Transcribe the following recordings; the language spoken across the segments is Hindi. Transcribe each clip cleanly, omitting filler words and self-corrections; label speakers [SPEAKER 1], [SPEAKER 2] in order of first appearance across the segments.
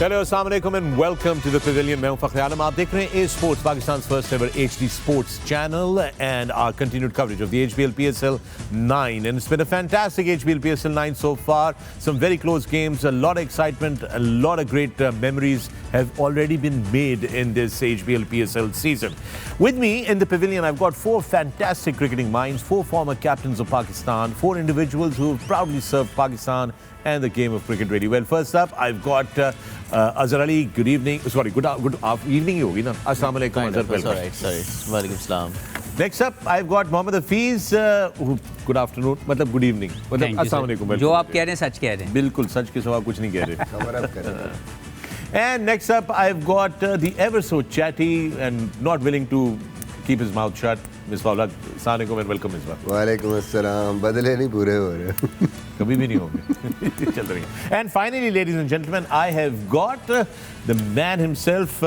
[SPEAKER 1] Hello, assalamu alaikum and welcome to the Pavilion. मैं हूं फ़ख्र आलम. आप देख रहे हैं A-Sports, Pakistan's first ever HD sports channel and our continued coverage of the HBL PSL9. And it's been a fantastic HBL PSL9 so far. Some very close games, a lot of excitement, a lot of great memories have already been made in this HBL PSL season. With me in the Pavilion, I've got four fantastic cricketing minds, four former captains of Pakistan, four individuals who have proudly served Pakistan and the game of cricket really well. First up, I've got Azhar Ali. Good evening. Sorry, good evening. You na? Assalamu alaikum. Azhar, welcome.
[SPEAKER 2] Sorry. Walaikum salam.
[SPEAKER 1] Next up, I've got Mohammad Hafeez. Good afternoon. मतलब good evening. मतलब assalamu alaikum.
[SPEAKER 3] जो आप कह रहे हैं सच कह रहे हैं.
[SPEAKER 1] बिल्कुल सच के सिवा कुछ नहीं कह रहे. And next up, I've got the ever so chatty and not willing to keep his mouth shut, Misbah. Assalamu alaikum and welcome, Misbah.
[SPEAKER 4] Walaikum assalam. बदले नहीं पूरे हो रहे.
[SPEAKER 1] कभी भी नहीं होंगे. चल रही है. And finally, ladies and gentlemen, I have got the man himself,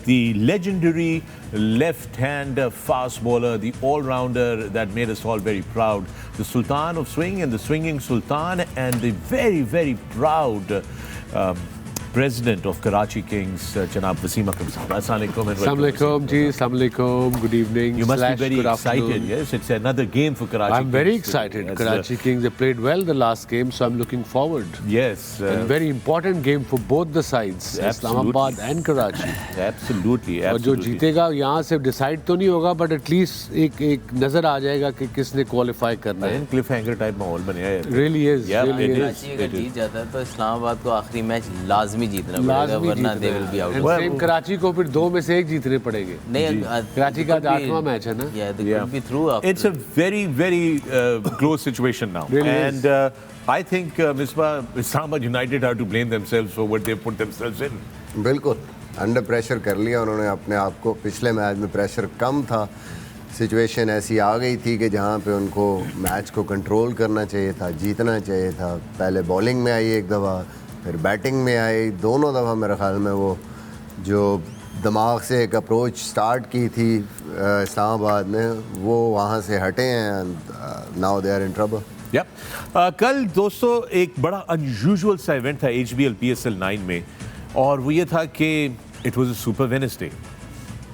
[SPEAKER 1] the legendary left-hand fast bowler, the all-rounder that made us all very proud, the Sultan of Swing and the Swinging Sultan, and the very, very proud President of Karachi Kings, Janab Wasim Akram.
[SPEAKER 5] Assalamu alaikum, ji. Assalamu alaikum. Good evening.
[SPEAKER 1] You must be very excited, yes? It's another game for Karachi Kings.
[SPEAKER 5] I'm very excited. Karachi Kings, they played well the last game, so I'm looking forward.
[SPEAKER 1] Yes.
[SPEAKER 5] A very important game for both the sides, Islamabad and Karachi.
[SPEAKER 1] Absolutely.
[SPEAKER 5] और जो जीतेगा यहाँ से decide तो नहीं होगा, but at least एक नजर आ जाएगा कि किसने qualify करना है.
[SPEAKER 1] Cliffhanger type माहौल बन गया है.
[SPEAKER 5] Really is.
[SPEAKER 1] Yeah,
[SPEAKER 5] really is.
[SPEAKER 2] Karachi अगर जीत जाता है तो इस्लामाबाद को आखिरी मैच लाजमी जीतना पड़ेगा, वरना they will be out.
[SPEAKER 5] Same Karachi को फिर 2 में से 1 जीतने पड़ेंगे.
[SPEAKER 2] नहीं,
[SPEAKER 5] कराची का 8वां मैच है ना.
[SPEAKER 2] Yeah, they could be through after.
[SPEAKER 1] It's a very, very close situation now.
[SPEAKER 5] Really
[SPEAKER 1] and I think Misbah, Islamabad United are to blame themselves for what they put themselves in.
[SPEAKER 4] बिल्कुल अंडर प्रेशर कर लिया उन्होंने अपने आप को. पिछले मैच में प्रेशर कम था, सिचुएशन ऐसी आ गई थी कि जहाँ पे उनको मैच को कंट्रोल करना चाहिए था, जीतना चाहिए था. पहले बॉलिंग में आई एक दफ़ा, फिर बैटिंग में आई. दोनों दफ़ा मेरे ख्याल में वो जो दिमाग से एक अप्रोच स्टार्ट की थी इस्लामाबाद ने, वो वहाँ से हटे हैं. And now they are in trouble.
[SPEAKER 1] कल दोस्तों एक बड़ा अनयूजुअल सा इवेंट था HBL PSL9 में, और वो ये था कि it was a super Wednesday,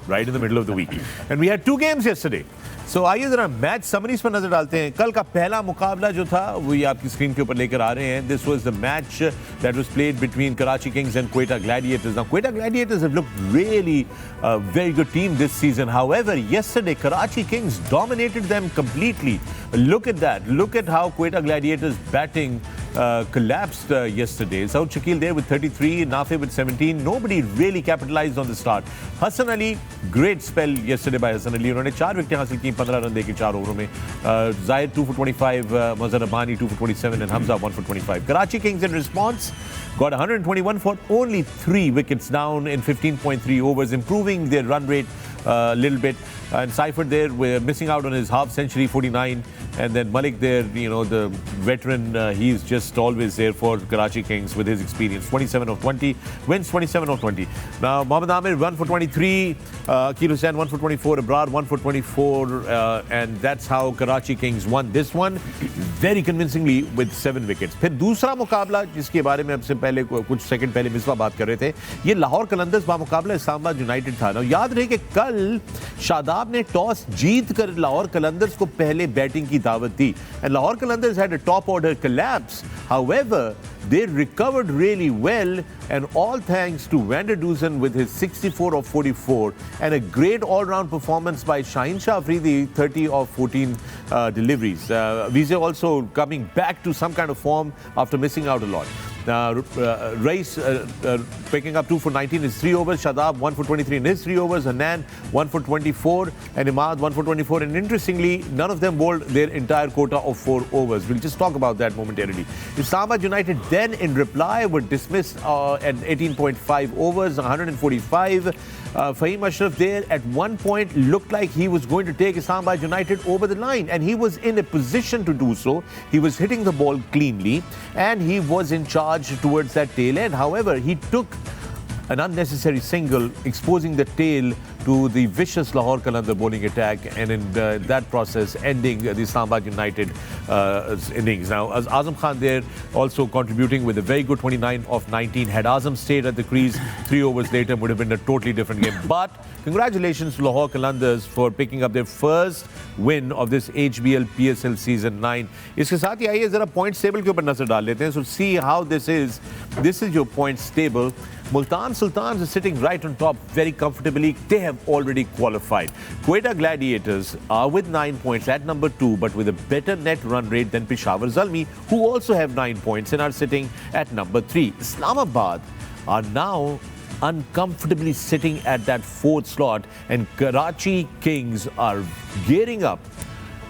[SPEAKER 1] right in the middle of the week, and we had 2 games yesterday. So आइए जरा मैच समरीज पर नजर डालते हैं. कल का पहला मुकाबला जो था वो ये आपकी स्क्रीन के ऊपर लेकर आ रहे हैं. This was the match that was played between Karachi Kings and Quetta Gladiators. Now Quetta Gladiators have looked really a very good team this season. However, yesterday Karachi Kings dominated them completely. Look at that. Look at how Quetta Gladiators batting collapsed yesterday. Saud Shakil there with 33, Nafi with 17. Nobody really capitalized on the start. Hassan Ali, great spell yesterday by Hassan Ali. उन्होंने 4 विकेटें हासिल की 15 रन देके 4 ओवरों में. Zahid 2 for 25, Mazhar Abani 2 for 27 and Hamza 1 for 25. Karachi Kings in response got 121 for only 3 wickets down in 15.3 overs, improving their run rate a little bit. And Seifert there, we're missing out on his half century, 49. And then Malik there, you know, the veteran, he's just always there for Karachi Kings with his experience. 27 of 20, wins 27 of 20. Now, Mohammad Amir 1 for 23, Akil Hussain 1 for 24, Abrar 1 for 24. And that's how Karachi Kings won this one very convincingly with 7 wickets. फिर दूसरा मुकाबला जिसके बारे में आपसे पहले कुछ सेकंड पहले मिसबा बात कर रहे थे, ये लाहौर कलंदर्स बा मुकाबला इस्लामाबाद यूनाइटेड था. याद रहे कि कल शादाब ने टॉस जीत कर लाहौर कलंदर्स को पहले बैटिंग की दावत दी. And Lahore Qalandars had a top order collapse. However, they recovered really well, and all thanks to Vander Dusen with his 64 of 44 and a great all-round performance by Shaheen Shah Afridi, 30 of 14 deliveries. Vijay also coming back to some kind of form after missing out a lot. Rais picking up 2 for 19 in his 3 overs. Shadab 1 for 23 in his 3 overs. Hanan 1 for 24 and Imad 1 for 24. And interestingly, none of them bowled their entire quota of 4 overs. We'll just talk about that momentarily. Islamabad United then in reply were dismissed at 18.5 overs, 145. Fahim Ashraf there at one point looked like he was going to take Islamabad United over the line, and he was in a position to do so. He was hitting the ball cleanly and he was in charge towards that tail end. However, he took an unnecessary single, exposing the tail to the vicious Lahore Qalandar bowling attack, and in that process ending the Islamabad United innings. Now, as Azam Khan there also contributing with a very good 29 of 19. Had Azam stayed at the crease 3 overs later, would have been a totally different game. But congratulations to Lahore Qalandars for picking up their first win of this HBL PSL season 9. इसके साथ ही आइए जरा points table के ऊपर नजर डाल लेते हैं. So see how this is. This is your points table. Multan Sultans is sitting right on top very comfortably. They have already qualified. Quetta Gladiators are with 9 points at number 2, but with a better net run rate than Peshawar Zalmi, who also have 9 points and are sitting at number 3. Islamabad are now uncomfortably sitting at that 4th slot, and Karachi Kings are gearing up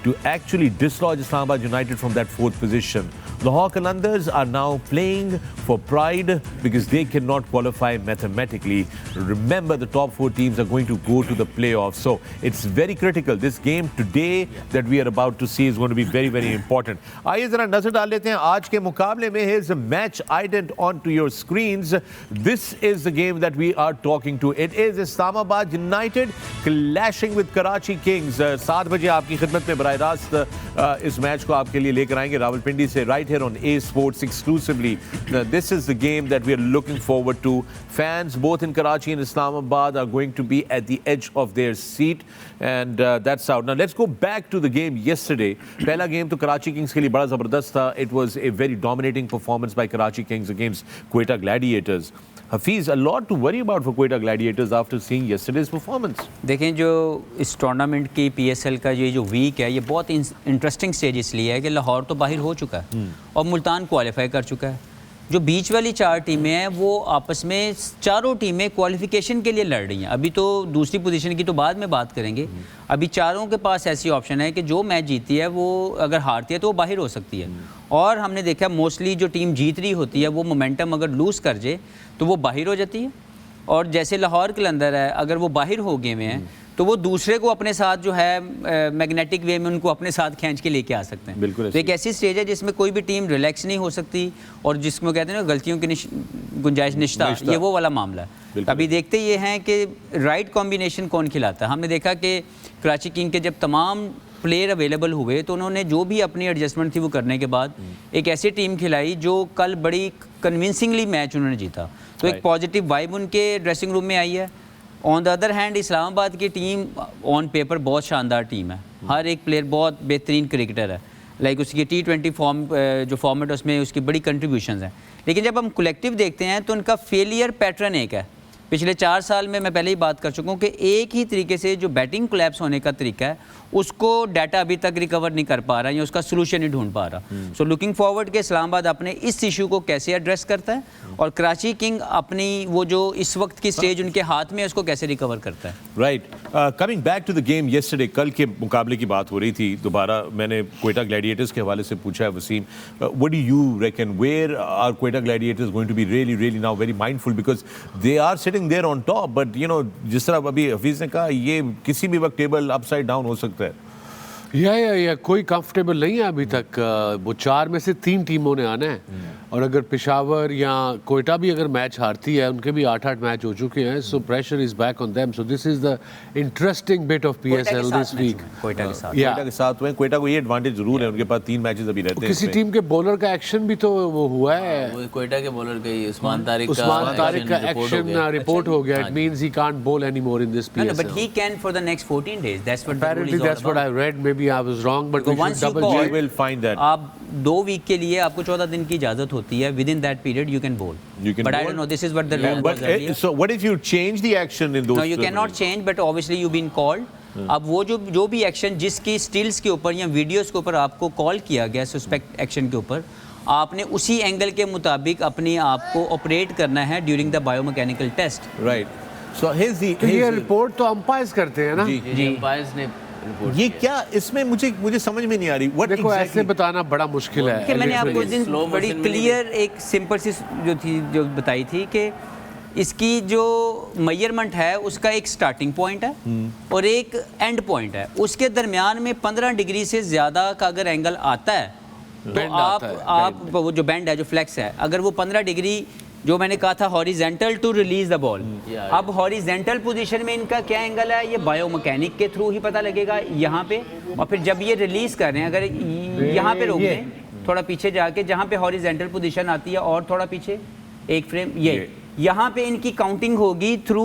[SPEAKER 1] to actually dislodge Islamabad United from that 4th position. Lahore Qalandars are now playing for pride because they cannot qualify mathematically. Remember, the top 4 teams are going to go to the playoffs. So it's very critical. This game today that we are about to see is going to be very, very important. आइए जरा नजर डाल लेते हैं आज के मुकाबले में. Here's a match ident onto your screens. This is the game that we are talking to. It is Islamabad United clashing with Karachi Kings. 7 बजे आपकी खिदमत में बराह रास्त इस मैच को आपके लिए लेकर आएंगे रावलपिंडी से, right here on A Sports exclusively. This is the game that we are looking forward to. Fans both in Karachi and Islamabad are going to be at the edge of their seat, and that's out. Now let's go back to the game yesterday. Pehla game to Karachi Kings ke liye bada zabardast tha. It was a very dominating performance by Karachi Kings against Quetta Gladiators. Hafeez, a lot to worry about for Quetta Gladiators after seeing yesterday's performance.
[SPEAKER 3] देखें जो इस टूर्नामेंट की PSL का ये जो वीक है, ये बहुत इंटरेस्टिंग स्टेज इसलिए है कि लाहौर तो बाहर हो चुका है और मुल्तान क्वालिफाई कर चुका है. जो बीच वाली 4 टीमें हैं वो आपस में चारों टीमें क्वालिफिकेशन के लिए लड़ रही हैं. अभी तो दूसरी पोजीशन की तो बाद में बात करेंगे. अभी चारों के पास ऐसी ऑप्शन है कि जो मैच जीती है वो अगर हारती है तो वो बाहर हो सकती है. और हमने देखा मोस्टली जो टीम जीत रही होती है वो मोमेंटम अगर लूज़ कर जाए तो वो बाहर हो जाती है. और जैसे लाहौर कलंदर है, अगर वो बाहर हो गए हुए हैं तो वो दूसरे को अपने साथ जो है मैग्नेटिक वे में उनको अपने साथ खींच के लेके आ सकते हैं.
[SPEAKER 1] बिल्कुल.
[SPEAKER 3] तो एक ऐसी स्टेज है जिसमें कोई भी टीम रिलैक्स नहीं हो सकती और जिसमें कहते हैं ना गलतियों की गुंजाइश निश्ता, ये वो वाला मामला है. अभी देखते ये हैं कि राइट कॉम्बिनेशन कौन खिलाता है. हमने देखा कि कराची किंग के जब तमाम प्लेयर अवेलेबल हुए तो उन्होंने जो भी अपनी एडजस्टमेंट थी वो करने के बाद एक ऐसी टीम खिलाई जो कल बड़ी कन्विंसिंगली मैच उन्होंने जीता. तो एक पॉजिटिव वाइब उनके ड्रेसिंग रूम में आई है. On the other hand Islamabad की टीम ऑन पेपर बहुत शानदार टीम है. हर एक प्लेयर बहुत बेहतरीन क्रिकेटर है. लाइक उसकी T20 फॉर्म जो फॉर्मेट उसमें उसकी बड़ी कंट्रीब्यूशंस हैं. लेकिन जब हम कलेक्टिव देखते हैं तो उनका फेलियर पैटर्न एक है. पिछले 4 साल में मैं पहले ही बात कर चुका हूँ कि एक ही तरीके से जो बैटिंग कोलैप्स होने का तरीका है उसको डाटा अभी तक रिकवर नहीं कर पा रहा है या उसका सोल्यूशन नहीं ढूंढ पा रहा. सो लुकिंग फॉरवर्ड के इस्लामाबाद अपने इस इशू को कैसे एड्रेस करता है और कराची किंग अपनी वो जो इस वक्त की स्टेज उनके हाथ में है उसको कैसे रिकवर करता है.
[SPEAKER 1] Right. Coming back to the game yesterday, कल के मुकाबले की बात हो रही थी. दोबारा मैंने क्वेटा ग्लैडिएटर्स के हवाले से पूछा है Wasim, what do you reckon, where are Quetta Gladiators going to be really now very mindful because they are sitting there on top, but you know जिस तरह अभी हफीज़ ने कहा ये किसी भी वक्त टेबल अपसाइड डाउन हो सकता है.
[SPEAKER 5] या कोई कंफर्टेबल नहीं है अभी तक. वो 4 में से 3 टीमों ने आना है और अगर पेशावर या कोयटा भी अगर मैच हारती है, उनके भी 8-8 मैच हो चुके हैं. So pressure is back on them. So this is the interesting bit of PSL this week.
[SPEAKER 3] Quetta के साथ
[SPEAKER 1] हुए. कोयटा को ये एडवांटेज जरूर है, उनके पास 3 मैचेस अभी रहते हैं.
[SPEAKER 5] किसी टीम के बॉलर का एक्शन भी तो वो हुआ है.
[SPEAKER 2] कोयटा के बॉलर का उस्मान तारिक
[SPEAKER 5] का एक्शन रिपोर्ट हो गया. It means he can't ball anymore in this PSL.
[SPEAKER 3] But he can for the next 14 days. That's what
[SPEAKER 5] apparently that's what I read. Maybe I was wrong, but we should double check.
[SPEAKER 1] We will find that.
[SPEAKER 3] आप 2 वीक के लिए आपको 14 दिन की इजाजत होती है. Within that period you can bowl. But I don't know. This is what the rule was earlier.
[SPEAKER 1] So what if you change the action in those?
[SPEAKER 3] No, you cannot change. But obviously you've been called. अब वो जो भी एक्शन जिसकी स्टिल्स के ऊपर या वीडियोस के ऊपर आपको कॉल किया गया सस्पेक्ट एक्शन के ऊपर, आपने उसी एंगल के मुताबिक अपने आप को ऑपरेट करना है during the biomechanical test.
[SPEAKER 1] Right. So here's the.
[SPEAKER 5] ये रिपोर्ट तो अंपायर्स करते हैं ना.
[SPEAKER 2] जी अंपायर्स ने
[SPEAKER 1] ये क्या इसमें मुझे समझ में नहीं आ रही. What
[SPEAKER 5] देखो
[SPEAKER 1] exactly?
[SPEAKER 5] ऐसे बताना बड़ा मुश्किल है.
[SPEAKER 3] कि मैंने आपको इस दिन बड़ी क्लियर एक सिंपल सी जो बताई थी कि इसकी जो मेजरमेंट है उसका एक स्टार्टिंग पॉइंट है और एक एंड पॉइंट है. उसके दरमियान में 15 डिग्री से ज़्यादा का अगर एंगल आता है तो आप वो जो बैंड है जो फ्लेक्स है अगर वो 15 डिग्री जो मैंने कहा था horizontal to release the ball, अब हॉरिजेंटल पोजीशन में इनका क्या एंगल है ये बायोमैकेनिक के थ्रू ही पता लगेगा यहाँ पे, और फिर जब ये रिलीज कर रहे हैं अगर यहाँ पे रोक दें थोड़ा पीछे जाके जहाँ पे हॉरिजेंटल पोजीशन आती है और थोड़ा पीछे एक फ्रेम ये यहाँ पे इनकी काउंटिंग होगी थ्रू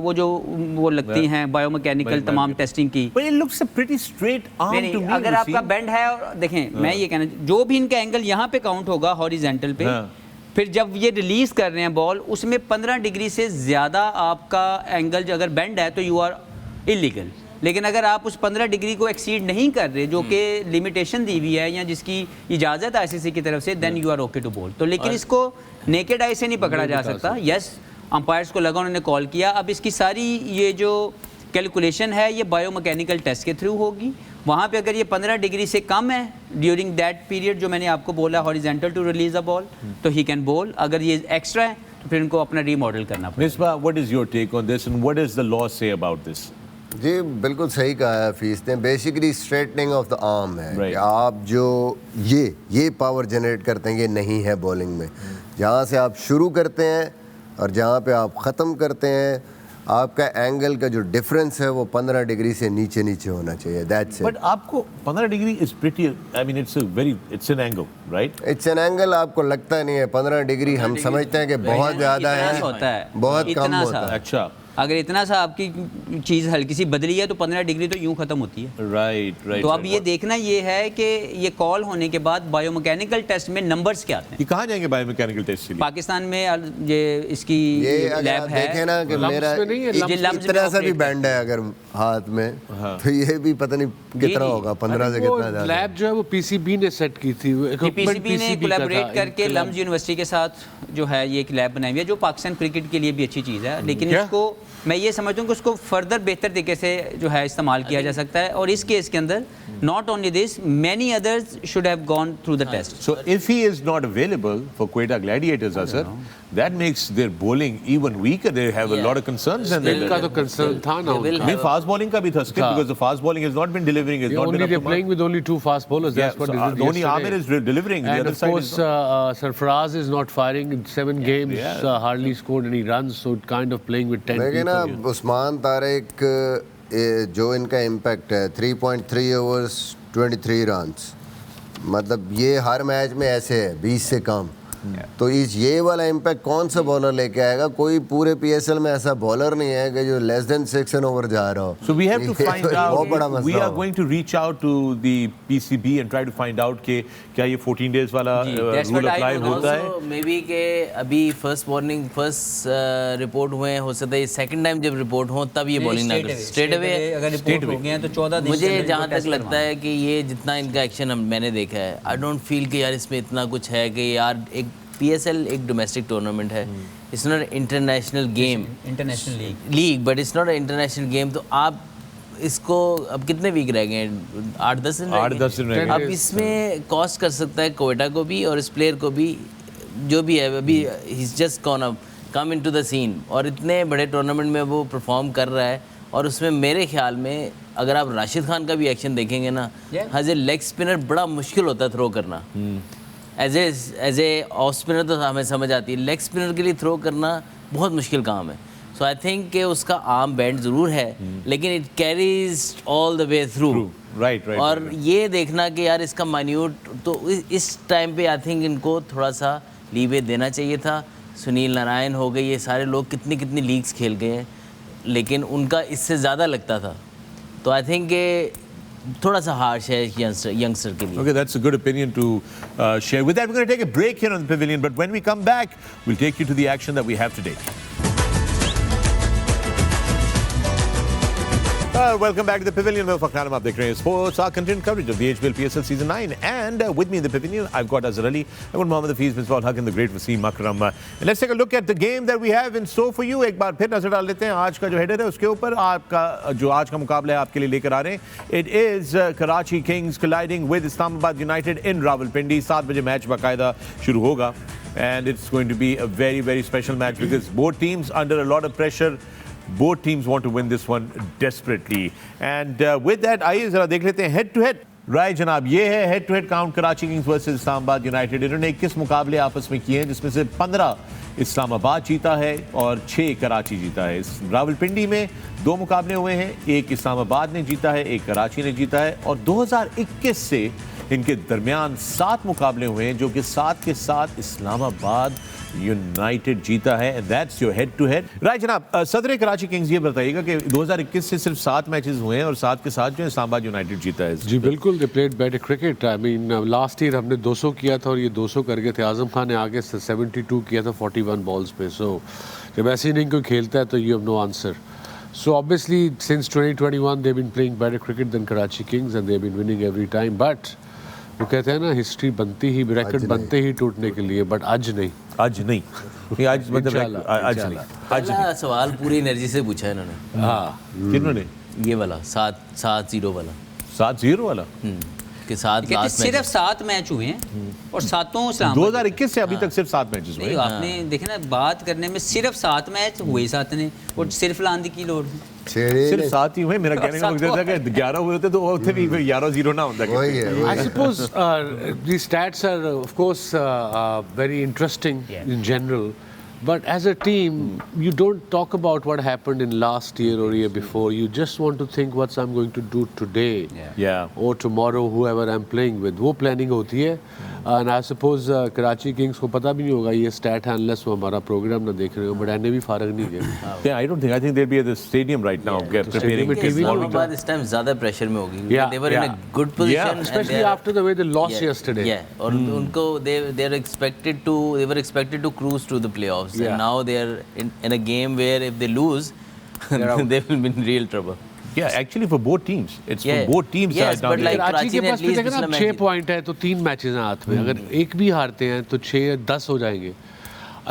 [SPEAKER 3] वो लगती हैं बायोमैकेनिकल तमाम टेस्टिंग की।
[SPEAKER 1] But it looks a pretty straight arm
[SPEAKER 3] नहीं,
[SPEAKER 1] to me,
[SPEAKER 3] अगर आपका
[SPEAKER 1] Wasim.
[SPEAKER 3] बेंड है और देखें मैं ये कहना जो भी इनका एंगल यहाँ पे काउंट होगा हॉरिजेंटल पे, फिर जब ये रिलीज कर रहे हैं बॉल उसमें 15 डिग्री से ज़्यादा आपका एंगल जो अगर बेंड है तो यू आर इलीगल। लेकिन अगर आप उस 15 डिग्री को एक्सीड नहीं कर रहे जो कि लिमिटेशन दी हुई है या जिसकी इजाज़त है आईसीसी की तरफ से, then you are okay to bowl. तो लेकिन इसको नेकेड आई से नहीं पकड़ा जा सकता। यस अंपायर्स को लगा उन्होंने कॉल किया, अब इसकी सारी ये जो कैलकुलेशन है ये बायोमैकेनिकल टेस्ट के थ्रू होगी। वहाँ पे अगर ये 15 डिग्री से कम है ड्यूरिंग दैट पीरियड जो मैंने आपको बोला horizontal to release a ball, तो ही कैन बॉल। अगर ये एक्स्ट्रा है तो फिर इनको अपना रीमॉडल करना पड़ेगा।
[SPEAKER 1] Misbah, what is your take on this and what does the law say about this?
[SPEAKER 4] जी बिल्कुल सही कहा है हफीज़ ने। Basically straightening of the arm है कि आप जो ये पावर जनरेट करते हैं ये नहीं है बॉलिंग में। जहाँ से आप शुरू करते हैं और जहाँ पे आप ख़त्म करते हैं आपका एंगल का जो डिफरेंस है वो 15 डिग्री से नीचे होना चाहिए। That's it.
[SPEAKER 1] बट आपको 15 degree is pretty, I mean it's an angle, right?
[SPEAKER 4] It's an angle, आपको लगता नहीं है 15 डिग्री हम समझते हैं कि बहुत ज़्यादा है, बहुत कम होता है।
[SPEAKER 1] अच्छा,
[SPEAKER 3] अगर इतना सा आपकी चीज़ हल्की सी बदली है तो 15 डिग्री तो यूं खत्म होती है।
[SPEAKER 1] राइट।
[SPEAKER 3] तो अब ये देखना ये है कि ये कॉल होने के बाद बायोमैकेनिकल टेस्ट में नंबर्स क्या आते हैं।
[SPEAKER 1] ये कहाँ जाएंगे बायोमैकेनिकल टेस्ट के लिए?
[SPEAKER 3] पाकिस्तान में ये इसकी लैब है।
[SPEAKER 4] देखें ना कि मेरा इतना सा भी बैंड है अगर हाथ में तो ये भी पता नहीं कितना होगा, 15 से कितना ज़्यादा।
[SPEAKER 5] लैब जो है वो पीसीबी ने सेट की थी,
[SPEAKER 3] पीसीबी ने कोलैबोरेट करके लम्स यूनिवर्सिटी के साथ जो है ये एक लैब बनाई हुई है जो पाकिस्तान क्रिकेट के लिए भी अच्छी चीज़ है। लेकिन इसको मैं ये समझता हूँ कि उसको फर्दर बेहतर तरीके से जो है इस्तेमाल किया जा सकता है। और इस केस के अंदर not only this, many others should have gone through the test.
[SPEAKER 1] So if he is not available for Quetta Gladiators, Azhar, that makes their bowling even weaker. They have a lot of concerns. And
[SPEAKER 5] इनका तो कंसर्न था ना उनका।
[SPEAKER 1] नहीं, fast bowling का भी था skip because the fast bowling has not been delivering. Has not been up to
[SPEAKER 5] They're playing with only 2 fast bowlers. That's what they did
[SPEAKER 1] only Amir is delivering. The
[SPEAKER 5] And
[SPEAKER 1] other
[SPEAKER 5] of
[SPEAKER 1] side
[SPEAKER 5] course,
[SPEAKER 1] is
[SPEAKER 5] Sarfaraz is not firing in 7 games. Hardly scored any runs, so kind of playing with 10
[SPEAKER 4] लेकिन ना
[SPEAKER 5] people.
[SPEAKER 4] उस्मान तारिक जो इनका इम्पैक्ट है 3.3 ओवर्स 23 रन्स, मतलब ये हर मैच में ऐसे है 20 से कम। तो इस ये वाला इम्पैक्ट कौन सा बॉलर लेके आएगा? कोई पूरे पीएसएल में ऐसा बॉलर नहीं है कि जो लेस देन 6 एन ओवर जा रहा हो।
[SPEAKER 1] So we have to find
[SPEAKER 4] बहुत बड़ा
[SPEAKER 1] out.
[SPEAKER 4] मसला
[SPEAKER 1] We are
[SPEAKER 4] होगा।
[SPEAKER 1] going to reach out to the PCB and try to find out कि क्या ये 14 days वाला रूल अप्लाई होता है?
[SPEAKER 2] मे बी के अभी फर्स्ट रिपोर्ट हुए हो सकता है सेकंड टाइम जब रिपोर्ट हो तब ये बॉलिंग ना कर स्ट्रेट अवे
[SPEAKER 3] अगर रिपोर्ट हो गए हैं तो 14 दिन
[SPEAKER 2] मुझे जहाँ तक लगता है कि ये जितना इनका एक्शन मैंने देखा है आई डोंट फील कि यार इसमें इतना कुछ है कि यार एक PSL एक डोमेस्टिक टूर्नामेंट है, it's not international game,
[SPEAKER 3] international
[SPEAKER 2] league but it's not international game. तो आप इसको अब कितने वीक रह गए? 8-10 दिन
[SPEAKER 1] 8-10 दिन रह गए।
[SPEAKER 2] अब इसमें कॉस्ट कर सकता है क्वेटा को भी और इस प्लेयर को भी जो भी है। अभी he is just come into the scene और इतने बड़े टूर्नामेंट में वो परफॉर्म कर रहा है। और उसमें मेरे ख्याल में अगर आप राशिद खान का भी एक्शन देखेंगे ना, एज ए लेग स्पिनर बड़ा मुश्किल होता है थ्रो करना। एज ए ऑफ स्पिनर तो हमें समझ आती है, लेग स्पिनर के लिए थ्रो करना बहुत मुश्किल काम है। सो आई थिंक कि उसका आर्म बैंड ज़रूर है लेकिन it carries all the way through.
[SPEAKER 1] Right.
[SPEAKER 2] और ये देखना कि यार इसका माइन्यूट तो इस टाइम पे आई थिंक इनको थोड़ा सा लीवे देना चाहिए था। सुनील नारायण हो गए, ये सारे लोग कितनी लीग्स खेल गए हैं लेकिन उनका इससे ज़्यादा लगता था। तो आई थिंक थोड़ा सा हार्श है यंगस्टर के लिए।
[SPEAKER 1] Okay, that's a good opinion to share. With that, we're going to take a break here on the Pavilion. But when we come back, we'll take you to the action that we have today. Welcome back to the Pavilion. मैं Akram, आप देख रहे हैं Sports, our content coverage of the HBL PSL Season 9. And with me in the Pavilion, I've got Azhar, I've got Mohammad, Hafeez, Misbah, and the great Wasim, Akram. And let's take a look at the game that we have in store for you. एक बार फिर नजर डाल लेते हैं आज का जो हेडर है उसके ऊपर। आपका जो आज का मुकाबला है आपके लिए लेकर आ रहे हैं। It is Karachi Kings colliding with Islamabad United in Rawalpindi. 7 बजे मैच बाकायदा शुरू होगा. And it's going to be a very, very special match because both teams under a lot of pressure. Both teams want to win this one desperately. And with that, आइए जरा देख लेते हैं head to head राइट जनाब, ये है head to head count Karachi Kings versus Islamabad United. इन्होंने 21 मुकाबले आपस में किए हैं, जिसमें से 15 इस्लामाबाद जीता है और 6 कराची जीता है। इस रावलपिंडी में 2 मुकाबले हुए हैं, एक इस्लामाबाद ने जीता है, एक कराची ने जीता है। और 2021 से इनके दरमियान 7 मुकाबले हुए हैं, जो कि 7 के 7 इस्लामाबाद यूनाइटेड जीता है। And that's your head to head. Right जनाब, सदर कराची किंग्स ये बताइएगा कि 2021 से सिर्फ 7 मैचेस हुए हैं और 7 के 7 जो इस्लामाबाद यूनाइटेड जीता है।
[SPEAKER 5] जी बिल्कुल, they played better cricket. I mean last year हमने 200 किया था और ये 200 कर गए थे। आजम खान ने आगे 72 किया था 41 बॉल्स पे। सो जब ऐसे नहीं कोई खेलता है तो you have no answer. So obviously since 2021 they've been playing better cricket than Karachi Kings and they've been winning every time. But वो कहते हैं ना, हिस्ट्री बनती ही, रिकॉर्ड बनते ही टूटने के लिए, बट आज नहीं।
[SPEAKER 1] आज नहीं, आज मतलब आज नहीं।
[SPEAKER 2] पहला सवाल पूरी एनर्जी से पूछा है इन्होंने।
[SPEAKER 1] हाँ, किन्होंने?
[SPEAKER 2] ये वाला 7-0 वाला।
[SPEAKER 1] 7-0 वाला
[SPEAKER 2] के साथ
[SPEAKER 3] सिर्फ 7 मैच हुए हैं और 7 इस्लामाबाद।
[SPEAKER 1] 2021 से अभी तक सिर्फ 7 मैचेस हुए।
[SPEAKER 3] आपने देखे ना, बात करने में सिर्फ 7 मैच हुए 7 ने, और सिर्फ लांदी की लोड
[SPEAKER 1] सिर्फ 7 ही हुए। मेरा कहने का मकसद था कि 11 हुए होते तो होते भी 11-0 ना होता।
[SPEAKER 5] I suppose these stats are of course very interesting in general, but as a team you don't talk about what happened in last year or year before. You just want to think what I'm going to do today or tomorrow, whoever I'm playing with. वो planning होती है। And I suppose Karachi Kings को पता भी नहीं होगा ये stat है unless वो हमारा program ना देख रहे हो, but एने भी फारग नहीं है।
[SPEAKER 1] Yeah, I don't think. I think they'll be at the stadium right now, preparing.
[SPEAKER 2] Islamabad इस टाइम ज़्यादा प्रेशर में होगी। They were in a good position,
[SPEAKER 5] especially after the way they lost yesterday.
[SPEAKER 2] Yeah, और उनको they were expected to cruise to the playoffs, and now they are in a game where if they lose, they will be in real trouble.
[SPEAKER 1] Yeah, actually for both teams. It's for both teams.
[SPEAKER 2] Yes, but like
[SPEAKER 5] Karachi के पास भी देखना 6 पॉइंट है तो 3 मैचेस हैं हाथ में। अगर एक भी हारते हैं तो 6-10 हो जाएंगे।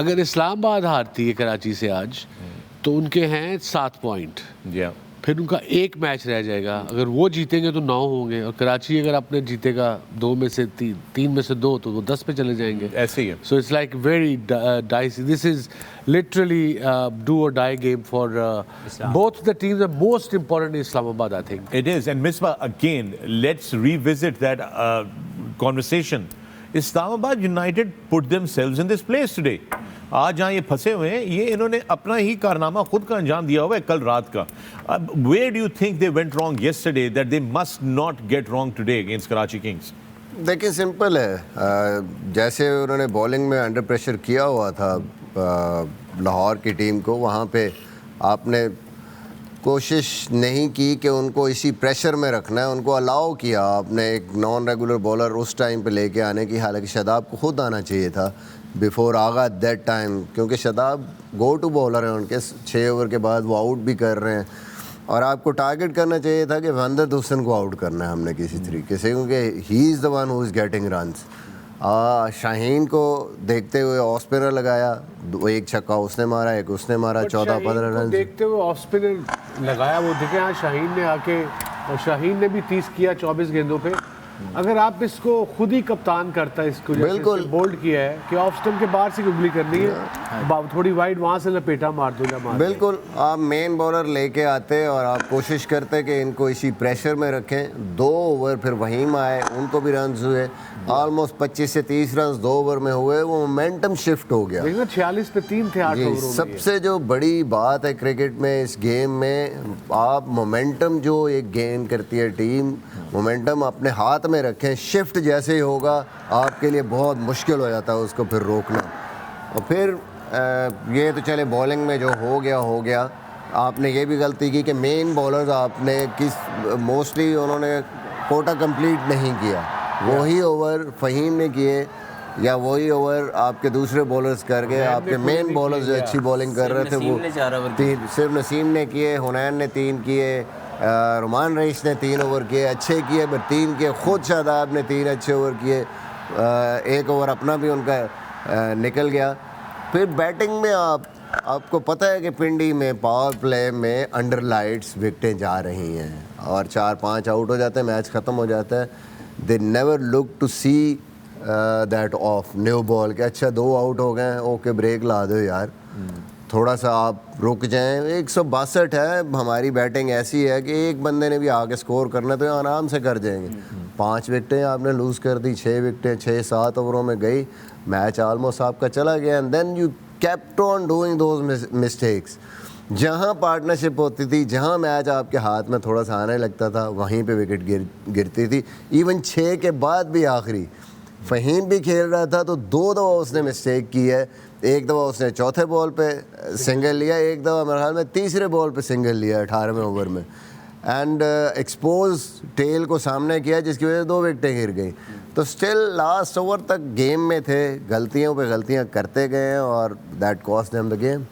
[SPEAKER 5] अगर इस्लामाबाद हारती है कराची से आज तो उनके हैं 7 पॉइंट। फिर उनका एक मैच रह जाएगा। अगर वो जीतेंगे तो 9 होंगे, और कराची अगर अपने जीतेगा 2 में से 3 में से 2 तो वो 10 पे चले जाएंगे।
[SPEAKER 1] ऐसे ही है।
[SPEAKER 5] So it's like very dicey. This is literally do or die game for both the teams. The most important is Islamabad, I think.
[SPEAKER 1] It is. And Misbah, again, let's revisit that conversation. Islamabad United put themselves in this place today. आज जहाँ ये फंसे हुए हैं, ये इन्होंने अपना ही कारनामा खुद का अंजाम दिया हुआ है कल रात का। Where do you think they went wrong yesterday that they must not get wrong today against Karachi Kings?
[SPEAKER 4] देखिए सिंपल है, जैसे उन्होंने बॉलिंग में अंडर प्रेशर किया हुआ था लाहौर की टीम को, वहाँ पे आपने कोशिश नहीं की कि उनको इसी प्रेशर में रखना है। उनको अलाउ किया आपने एक नॉन रेगुलर बॉलर उस टाइम पे लेके आने की, हालांकि शादाब को खुद आना चाहिए था बिफोर आगा दैट टाइम, क्योंकि शादाब गो टू बॉलर हैं उनके। 6 ओवर के बाद वो आउट भी कर रहे हैं और आपको टारगेट करना चाहिए था कि वंदर हुसैन को आउट करना है हमने किसी तरीके से, क्योंकि he is the one who is getting runs. Shaheen को देखते हुए ऑफ स्पिनर लगाया, एक छक्का उसने मारा, एक उसने मारा, 14-15 रन
[SPEAKER 5] देखते हुए ऑफ स्पिनर लगाया। वो देखे हाँ शाहीन ने आके, और शाहीन ने भी 30 किया 24 गेंदों पे। अगर आप इसको खुद ही कप्तान करता है, इसको
[SPEAKER 4] बिल्कुल
[SPEAKER 5] बोल्ड किया है कि ऑफ स्टंप के बाहर से उंगली करनी है, थोड़ी वाइड वहाँ से लपेटा मार दो या मार।
[SPEAKER 4] बिल्कुल, आप मेन बॉलर लेके आते और आप कोशिश करते कि इनको इसी प्रेशर में रखें। 2 ओवर फिर वहीम आए, उनको भी रन हुए, ऑलमोस्ट 25 से 30 रन 2 ओवर में हुए। वो मोमेंटम शिफ्ट हो गया।
[SPEAKER 5] 46 पे 3 थे 8 ओवरों में।
[SPEAKER 4] सबसे जो बड़ी बात है क्रिकेट में, इस गेम में आप मोमेंटम जो एक गेन करती है टीम, मोमेंटम अपने हाथ में रखें। शिफ्ट जैसे ही होगा आपके लिए बहुत मुश्किल हो जाता है उसको फिर रोकना। और फिर ये तो चले बॉलिंग में जो हो गया। आपने ये भी गलती की कि मेन बॉलर्स आपने मोस्टली उन्होंने कोटा कंप्लीट नहीं किया। वही ओवर फ़हीम ने किए या वही ओवर आपके दूसरे बॉलर्स कर गए। आपके मेन बॉलर्स जो अच्छी बॉलिंग कर रहे थे वो 3 सिर्फ नसीम ने किए, हुनैन ने 3 किए, रुमान रईस ने 3 ओवर किए, अच्छे किए, पर 3 किए। खुद शादाब ने 3 अच्छे ओवर किए, 1 ओवर अपना भी उनका निकल गया। फिर बैटिंग में आपको पता है कि पिंडी में पावर प्ले में अंडर लाइट्स विकटें जा रही हैं और 4-5 आउट हो जाते हैं, मैच ख़त्म हो जाता है। They never look to see that of new ball कि अच्छा 2 आउट हो गए, ओके ब्रेक ला दो यार, थोड़ा सा आप रुक जाएं। 162 है, हमारी बैटिंग ऐसी है कि एक बंदे ने भी आगे स्कोर करना तो आराम से कर जाएंगे। 5 विकेटें आपने लूज़ कर दी, 6 विकेटें 6-7 ओवरों में गई, मैच ऑलमोस्ट आपका चला गया। And then you kept on doing those mistakes. जहाँ पार्टनरशिप होती थी, जहाँ मैच आपके हाथ में थोड़ा सा आने लगता था, वहीं पे विकेट गिरती थी। इवन 6 के बाद भी आखिरी फ़हीम भी खेल रहा था तो 2 दफ़ा उसने मिस्टेक की है। एक दफ़ा उसने चौथे बॉल पे सिंगल लिया, एक दफ़ा मेरे ख्याल में तीसरे बॉल पे सिंगल लिया 18वें ओवर में, एंड एक्सपोज टेल को सामने किया जिसकी वजह से 2 विकेटें गिर गई। तो स्टिल लास्ट ओवर तक गेम में थे, गलतियों पे गलतियां करते गए हैं और that cost them the game.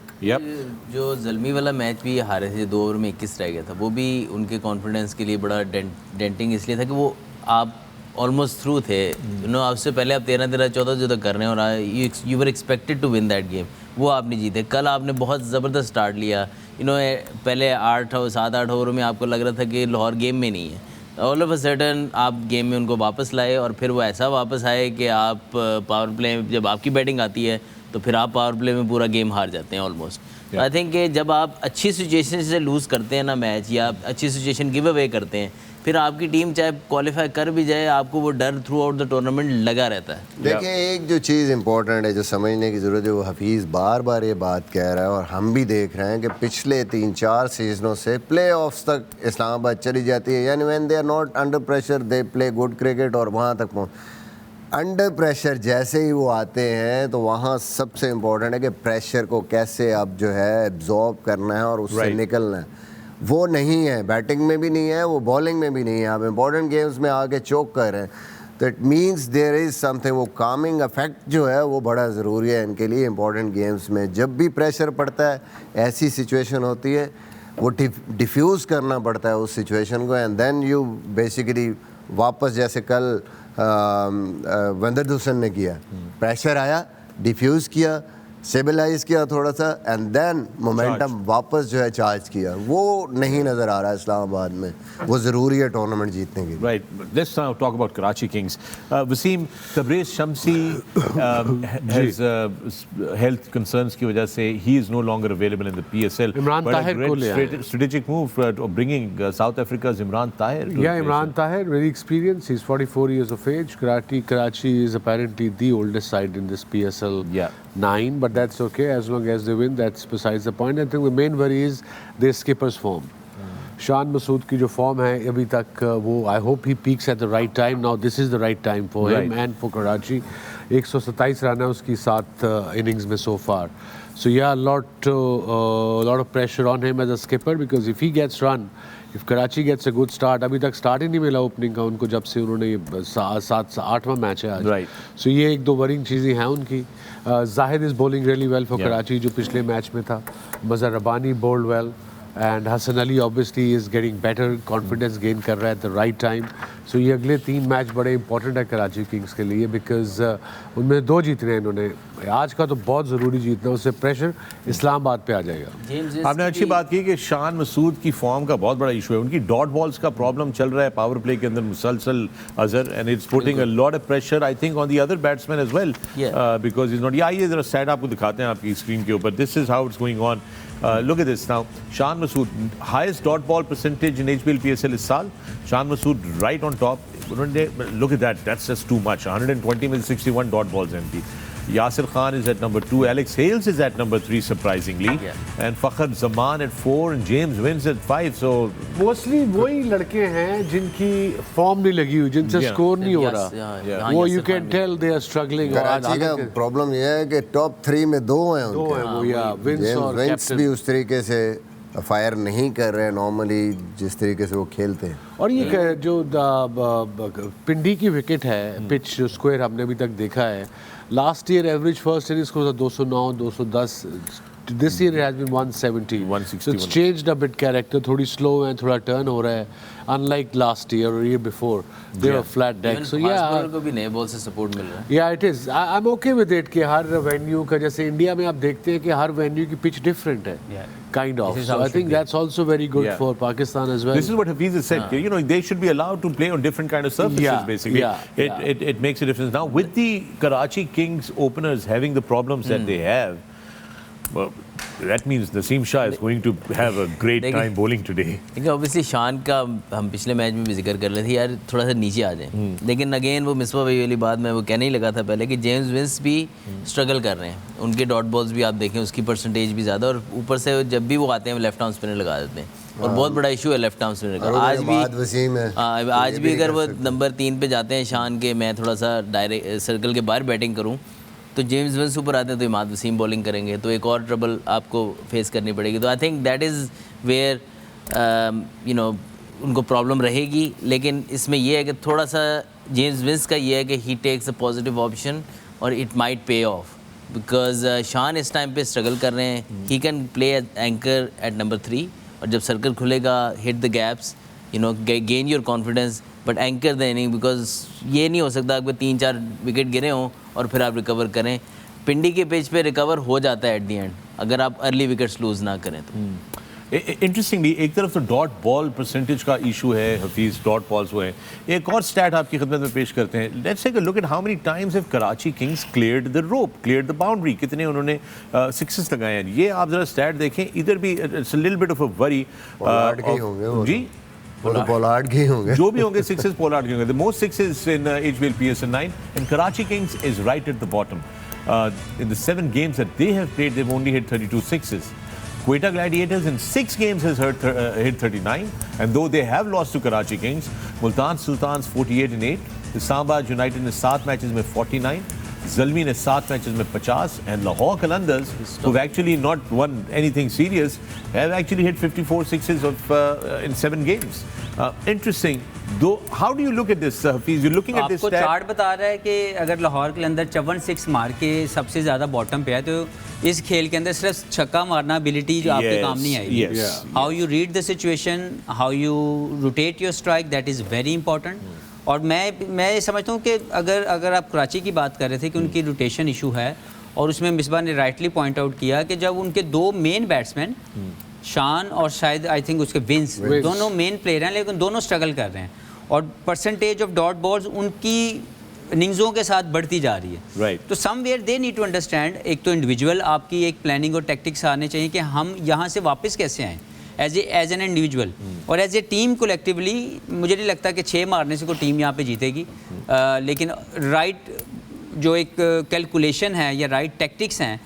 [SPEAKER 2] जो जल्मी वाला मैच भी हारे थे, 2 ओवर में 21 रह गया था, वो भी उनके कॉन्फिडेंस के लिए बड़ा डेंटिंग इसलिए था कि वो आप ऑलमोस्ट थ्रू थे, यू नो, आपसे पहले आप 13-14 जो तक कर रहे हैं और you were expected to win that game, वो आप नहीं जीते। कल आपने बहुत ज़बरदस्त स्टार्ट लिया, यू नो, पहले 7-8 ओवरों में आपको लग रहा था कि लाहौर गेम में नहीं है, ऑल ऑफ अ सडन आप गेम में उनको वापस लाए और फिर वो ऐसा वापस आए कि आप पावर प्ले, जब आपकी बैटिंग आती है तो फिर आप पावर प्ले में पूरा गेम हार जाते हैं ऑलमोस्ट। आई थिंक कि जब आप अच्छी सिचुएशन से लूज़ करते हैं ना मैच, या अच्छी सिचुएशन गिव अवे करते हैं, फिर आपकी टीम चाहे क्वालिफाई कर भी जाए, आपको वो डर थ्रू आउट द टूर्नामेंट लगा रहता है।
[SPEAKER 4] देखिए, एक जो चीज़ इंपॉर्टेंट है जो समझने की ज़रूरत है, वो हफीज़ बार बार ये बात कह रहा है और हम भी देख रहे हैं कि पिछले 3-4 सीजनों से प्ले ऑफ्स तक इस्लामाबाद चली जाती है, यानी when they are not under pressure they play good cricket, और वहाँ तक पहुँच। अंडर प्रेशर जैसे ही वो आते हैं तो वहाँ सबसे इम्पोर्टेंट है कि प्रेशर को कैसे अब जो है एब्जॉर्ब करना है और उससे निकलना है। वो नहीं है, बैटिंग में भी नहीं है, वो बॉलिंग में भी नहीं है। आप इम्पोर्टेंट गेम्स में आके चोक कर रहे हैं तो it means there is something, वो कामिंग इफेक्ट जो है वो बड़ा ज़रूरी है इनके लिए। इम्पोर्टेंट गेम्स में जब भी प्रेशर पड़ता है, ऐसी सिचुएशन होती है, वो डिफ्यूज़ करना पड़ता है उस सिचुएशन को, एंड देन यू बेसिकली वापस, जैसे कल वंदर हुसैन ने किया, प्रेशर आया, डिफ्यूज़ किया, स्टेबलाइज किया थोड़ा सा, एंड देन मोमेंटम वापस जो है चार्ज किया। वो नहीं नज़र आ रहा है इस्लामाबाद में, वो ज़रूरी है टूर्नामेंट जीतने के लिए।
[SPEAKER 1] Right. Let's now talk about Karachi Kings. Wasim, Tabriz Shamsi has health concerns की वजह से he is no longer available in the PSL.
[SPEAKER 5] Imran
[SPEAKER 1] But
[SPEAKER 5] Tahir
[SPEAKER 1] a
[SPEAKER 5] को ले आए।
[SPEAKER 1] great strategic move of bringing South Africa's Imran Tahir.
[SPEAKER 5] Yeah, Imran Tahir, very experienced. He's 44 years of age. Karachi is apparently the oldest side in this PSL 9, but that's okay as long as they win. That's besides the point. I think the main worry is their skipper's form. Shan Masood की जो फॉर्म है अभी तक, वो I hope he peaks eight the right time. Now this is the right time for him and for Karachi. 127 run है उसकी 7 इनिंग्स में so far. So yeah, lot of pressure on him as a skipper because if he gets run, if Karachi gets a good start, अभी तक स्टार्ट ही नहीं मिला ओपनिंग का उनको जब से उन्होंने 8वां मैच है आज।
[SPEAKER 1] Right.
[SPEAKER 5] So ये 1-2 वरिंग चीज़ें हैं उनकी। Zahid is bowling really well for Karachi, जो पिछले मैच में था। Mazhar Rabbani bowled well. And Hasan Ali obviously is getting better, confidence gain कर रहा है at the right time. So ये अगले 3 मैच बड़े इंपॉर्टेंट है कराची किंग्स के लिए बिकॉज उनमें 2 जीतने हैं इन्होंने। आज का तो बहुत ज़रूरी जीतना, उससे प्रेशर इस्लामाबाद पे आ जाएगा।
[SPEAKER 1] आपने अच्छी बात की कि शान मसूद की फॉर्म का बहुत बड़ा इशू है, उनकी डॉट बॉल्स का प्रॉब्लम चल रहा है पावर प्ले के अंदर मुसलसल Azhar, and it's putting a lot of pressure I think on the other batsman as well because is not. आइए जरा साइड आपको दिखाते हैं आपकी स्क्रीन के ऊपर। This is how it's going on. Look at this now. Shan Masood, highest dot ball percentage in HBL PSL is Sal. Shan Masood right on top. Look at that. That's just too much. 120 with 61 dot balls empty. Yasir Khan is at number 2. Alex Hales is at number 3 surprisingly. And Fakhr Zaman at 4 and James Wins at 5. So
[SPEAKER 5] mostly वही लड़के हैं जिनकी फॉर्म नहीं लगी हुई, जिनसे स्कोर नहीं हो रहा। वो you can tell they are struggling.
[SPEAKER 4] Karachi का प्रॉब्लम ये है कि टॉप 3 में 2 हैं उनके।
[SPEAKER 5] 2 हैं वो, या विंस और
[SPEAKER 4] विंस भी उस तरीके से फायर नहीं कर रहे हैं नॉर्मली जिस तरीके से वो खेलते हैं।
[SPEAKER 5] और ये जो पिंडी की विकेट है, पिच स्क्वायर हमने अभी तक देखा है। Last year average first innings को 209 210, this year has been 170 160। It's changed a bit character, थोड़ी स्लो है, थोड़ा टर्न हो रहा है, अनलाइक लास्ट ईयर और year before they were flat deck. So या
[SPEAKER 2] को भी नए बॉल से सपोर्ट मिल रहा है।
[SPEAKER 5] या it is, I am okay with it कि हर वेन्यू का, जैसे इंडिया में आप देखते हैं कि हर वेन्यू की पिच डिफरेंट है kind of. So I think that's also very good for Pakistan as well.
[SPEAKER 1] This is what Hafeez has said. You know, they should be allowed to play on different kind of surfaces. Basically, it makes a difference. Now with the Karachi Kings openers having the problems that they have, well, that means Naseem Shah is going to have a great time bowling today.
[SPEAKER 2] देखिए ऑब्वियसली शान का हम पिछले मैच में भी जिक्र कर रहे थे यार थोड़ा सा नीचे आ जाए, लेकिन अगेन वो मिसबा भाई वाली बात मैं वो कहने ही लगा था पहले कि जेम्स विंस भी स्ट्रगल कर रहे हैं, उनके डॉट बॉल्स भी आप देखें उसकी परसेंटेज भी ज़्यादा, और ऊपर से जब भी वो आते हैं लेफ्ट आर्म स्पिनर लगा देते हैं और बहुत बड़ा इशू है लेफ्ट आर्म स्पिनर का। आज भी
[SPEAKER 4] वसीम है,
[SPEAKER 2] आज भी अगर वो नंबर 3 पे जाते हैं शान के, मैं थोड़ा सा डायरेक्ट सर्कल के बाहर बैटिंग करूँ तो जेम्स विंस ऊपर आते हैं तो इमाद वसीम बॉलिंग करेंगे, तो एक और ट्रबल आपको फेस करनी पड़ेगी। तो I think that is where you know उनको प्रॉब्लम रहेगी, लेकिन इसमें यह है कि थोड़ा सा जेम्स विंस का ये है कि he takes a positive option और it might pay off, because Shan इस टाइम पे स्ट्रगल कर रहे हैं, he can play anchor at number 3 और जब सर्कल खुलेगा hit the gaps, you know gain your confidence but anchor the inning, because ये नहीं हो सकता आपके 3-4 विकेट गिरे हों और फिर आप रिकवर करें। पिंडी के पेज पे रिकवर हो जाता है एट दी एंड अगर आप अर्ली विकेट्स लूज ना करें तो।
[SPEAKER 1] इंटरेस्टिंगली एक तरफ तो डॉट बॉल परसेंटेज का इशू है, हफीज़ डॉट बॉल्स हुए हैं, एक और स्टैट आपकी खिदमत में पेश करते हैं। Let's take a look at how many times have Karachi Kings cleared the rope, cleared the boundary, कितने उन्होंने सिक्सेस लगाए हैं। ये आप जरा स्टैट देखें, इधर भी it's a little bit of a worry जी
[SPEAKER 4] वो तो पोलार्ड के होंगे,
[SPEAKER 1] जो भी होंगे सिक्सेस पोलार्ड के होंगे। The most sixes in HBL PSL9 and Karachi Kings is right at the bottom. In the 7 games that they have played, they've only hit 32 sixes. Quetta Gladiators in 6 games has hit 39, and though they have lost to Karachi Kings, Multan Sultans 48 and 8, Islamabad United ने 7 मैचेस में 49, Zalmi ने 7 मैचेस में 50, and Lahore Qalandars, who've actually not won anything serious, have actually hit 54 sixes in 7 games. Interesting. Though, how do you look at this, Hafeez? You're looking at this
[SPEAKER 3] आपको
[SPEAKER 1] stat.
[SPEAKER 3] चार्ट बता रहा है कि अगर लाहौर के अंदर 54 मार के सबसे ज़्यादा बॉटम पे है, तो इस खेल के अंदर सिर्फ छक्का मारना एबिलिटी जो आपके काम नहीं आएगी।
[SPEAKER 1] Yes.
[SPEAKER 3] How you read the situation, how you rotate your strike, that is very important. और मैं समझता हूँ कि अगर आप कराची की बात कर रहे थे कि उनकी रोटेशन इशू है, और उसमें मिसबा ने राइटली पॉइंट आउट किया कि जब उनके 2 मेन बैट्समैन शान और शायद आई थिंक उसके विंस दोनों मेन प्लेयर हैं, लेकिन दोनों स्ट्रगल कर रहे हैं और परसेंटेज ऑफ डॉट बॉल्स उनकी इनिंग्सों के साथ बढ़ती जा रही है।
[SPEAKER 1] Right.
[SPEAKER 3] तो somewhere they need to understand, एक तो इंडिविजुअल आपकी एक प्लानिंग और टैक्टिक्स आने चाहिए कि हम यहाँ से वापस कैसे आएँ एज एन इंडिविजुअल, और एज ए टीम कोलेक्टिवली। मुझे नहीं लगता कि 6 मारने से कोई टीम यहाँ पे जीतेगी, लेकिन राइट जो एक कैलकुलेशन है या राइट टैक्टिक्स हैं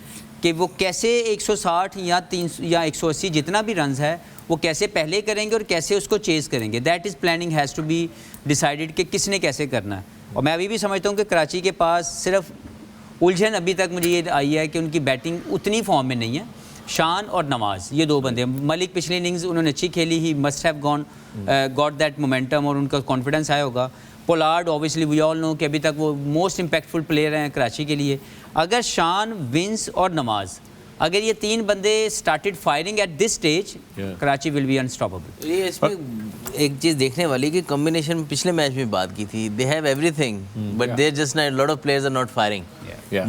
[SPEAKER 3] कि वो कैसे 160 या 300 या 180 जितना भी रन्स है वो कैसे पहले करेंगे और कैसे उसको चेज़ करेंगे, that is planning has to be decided कि किसने कैसे करना है। और मैं अभी भी समझता हूँ कि कराची के पास सिर्फ उलझन अभी तक मुझे ये आई है कि उनकी बैटिंग उतनी फॉर्म में नहीं है। शान और नवाज़ ये 2 बंदे, मलिक पिछली इनिंग्स उन्होंने अच्छी खेली, he must have gone got that momentum और उनका कॉन्फिडेंस आया होगा। Pollard obviously we all know कि अभी तक वो मोस्ट इम्पैक्टफुल प्लेयर हैं कराची के लिए। अगर शान, विंस और नमाज, अगर ये 3 बंदे started firing at this stage, Karachi will be unstoppable.
[SPEAKER 2] ये इसमें एक चीज़ देखने वाली कि कॉम्बिनेशन पिछले मैच में बात की थी, they have everything but there just not lot of players are not firing.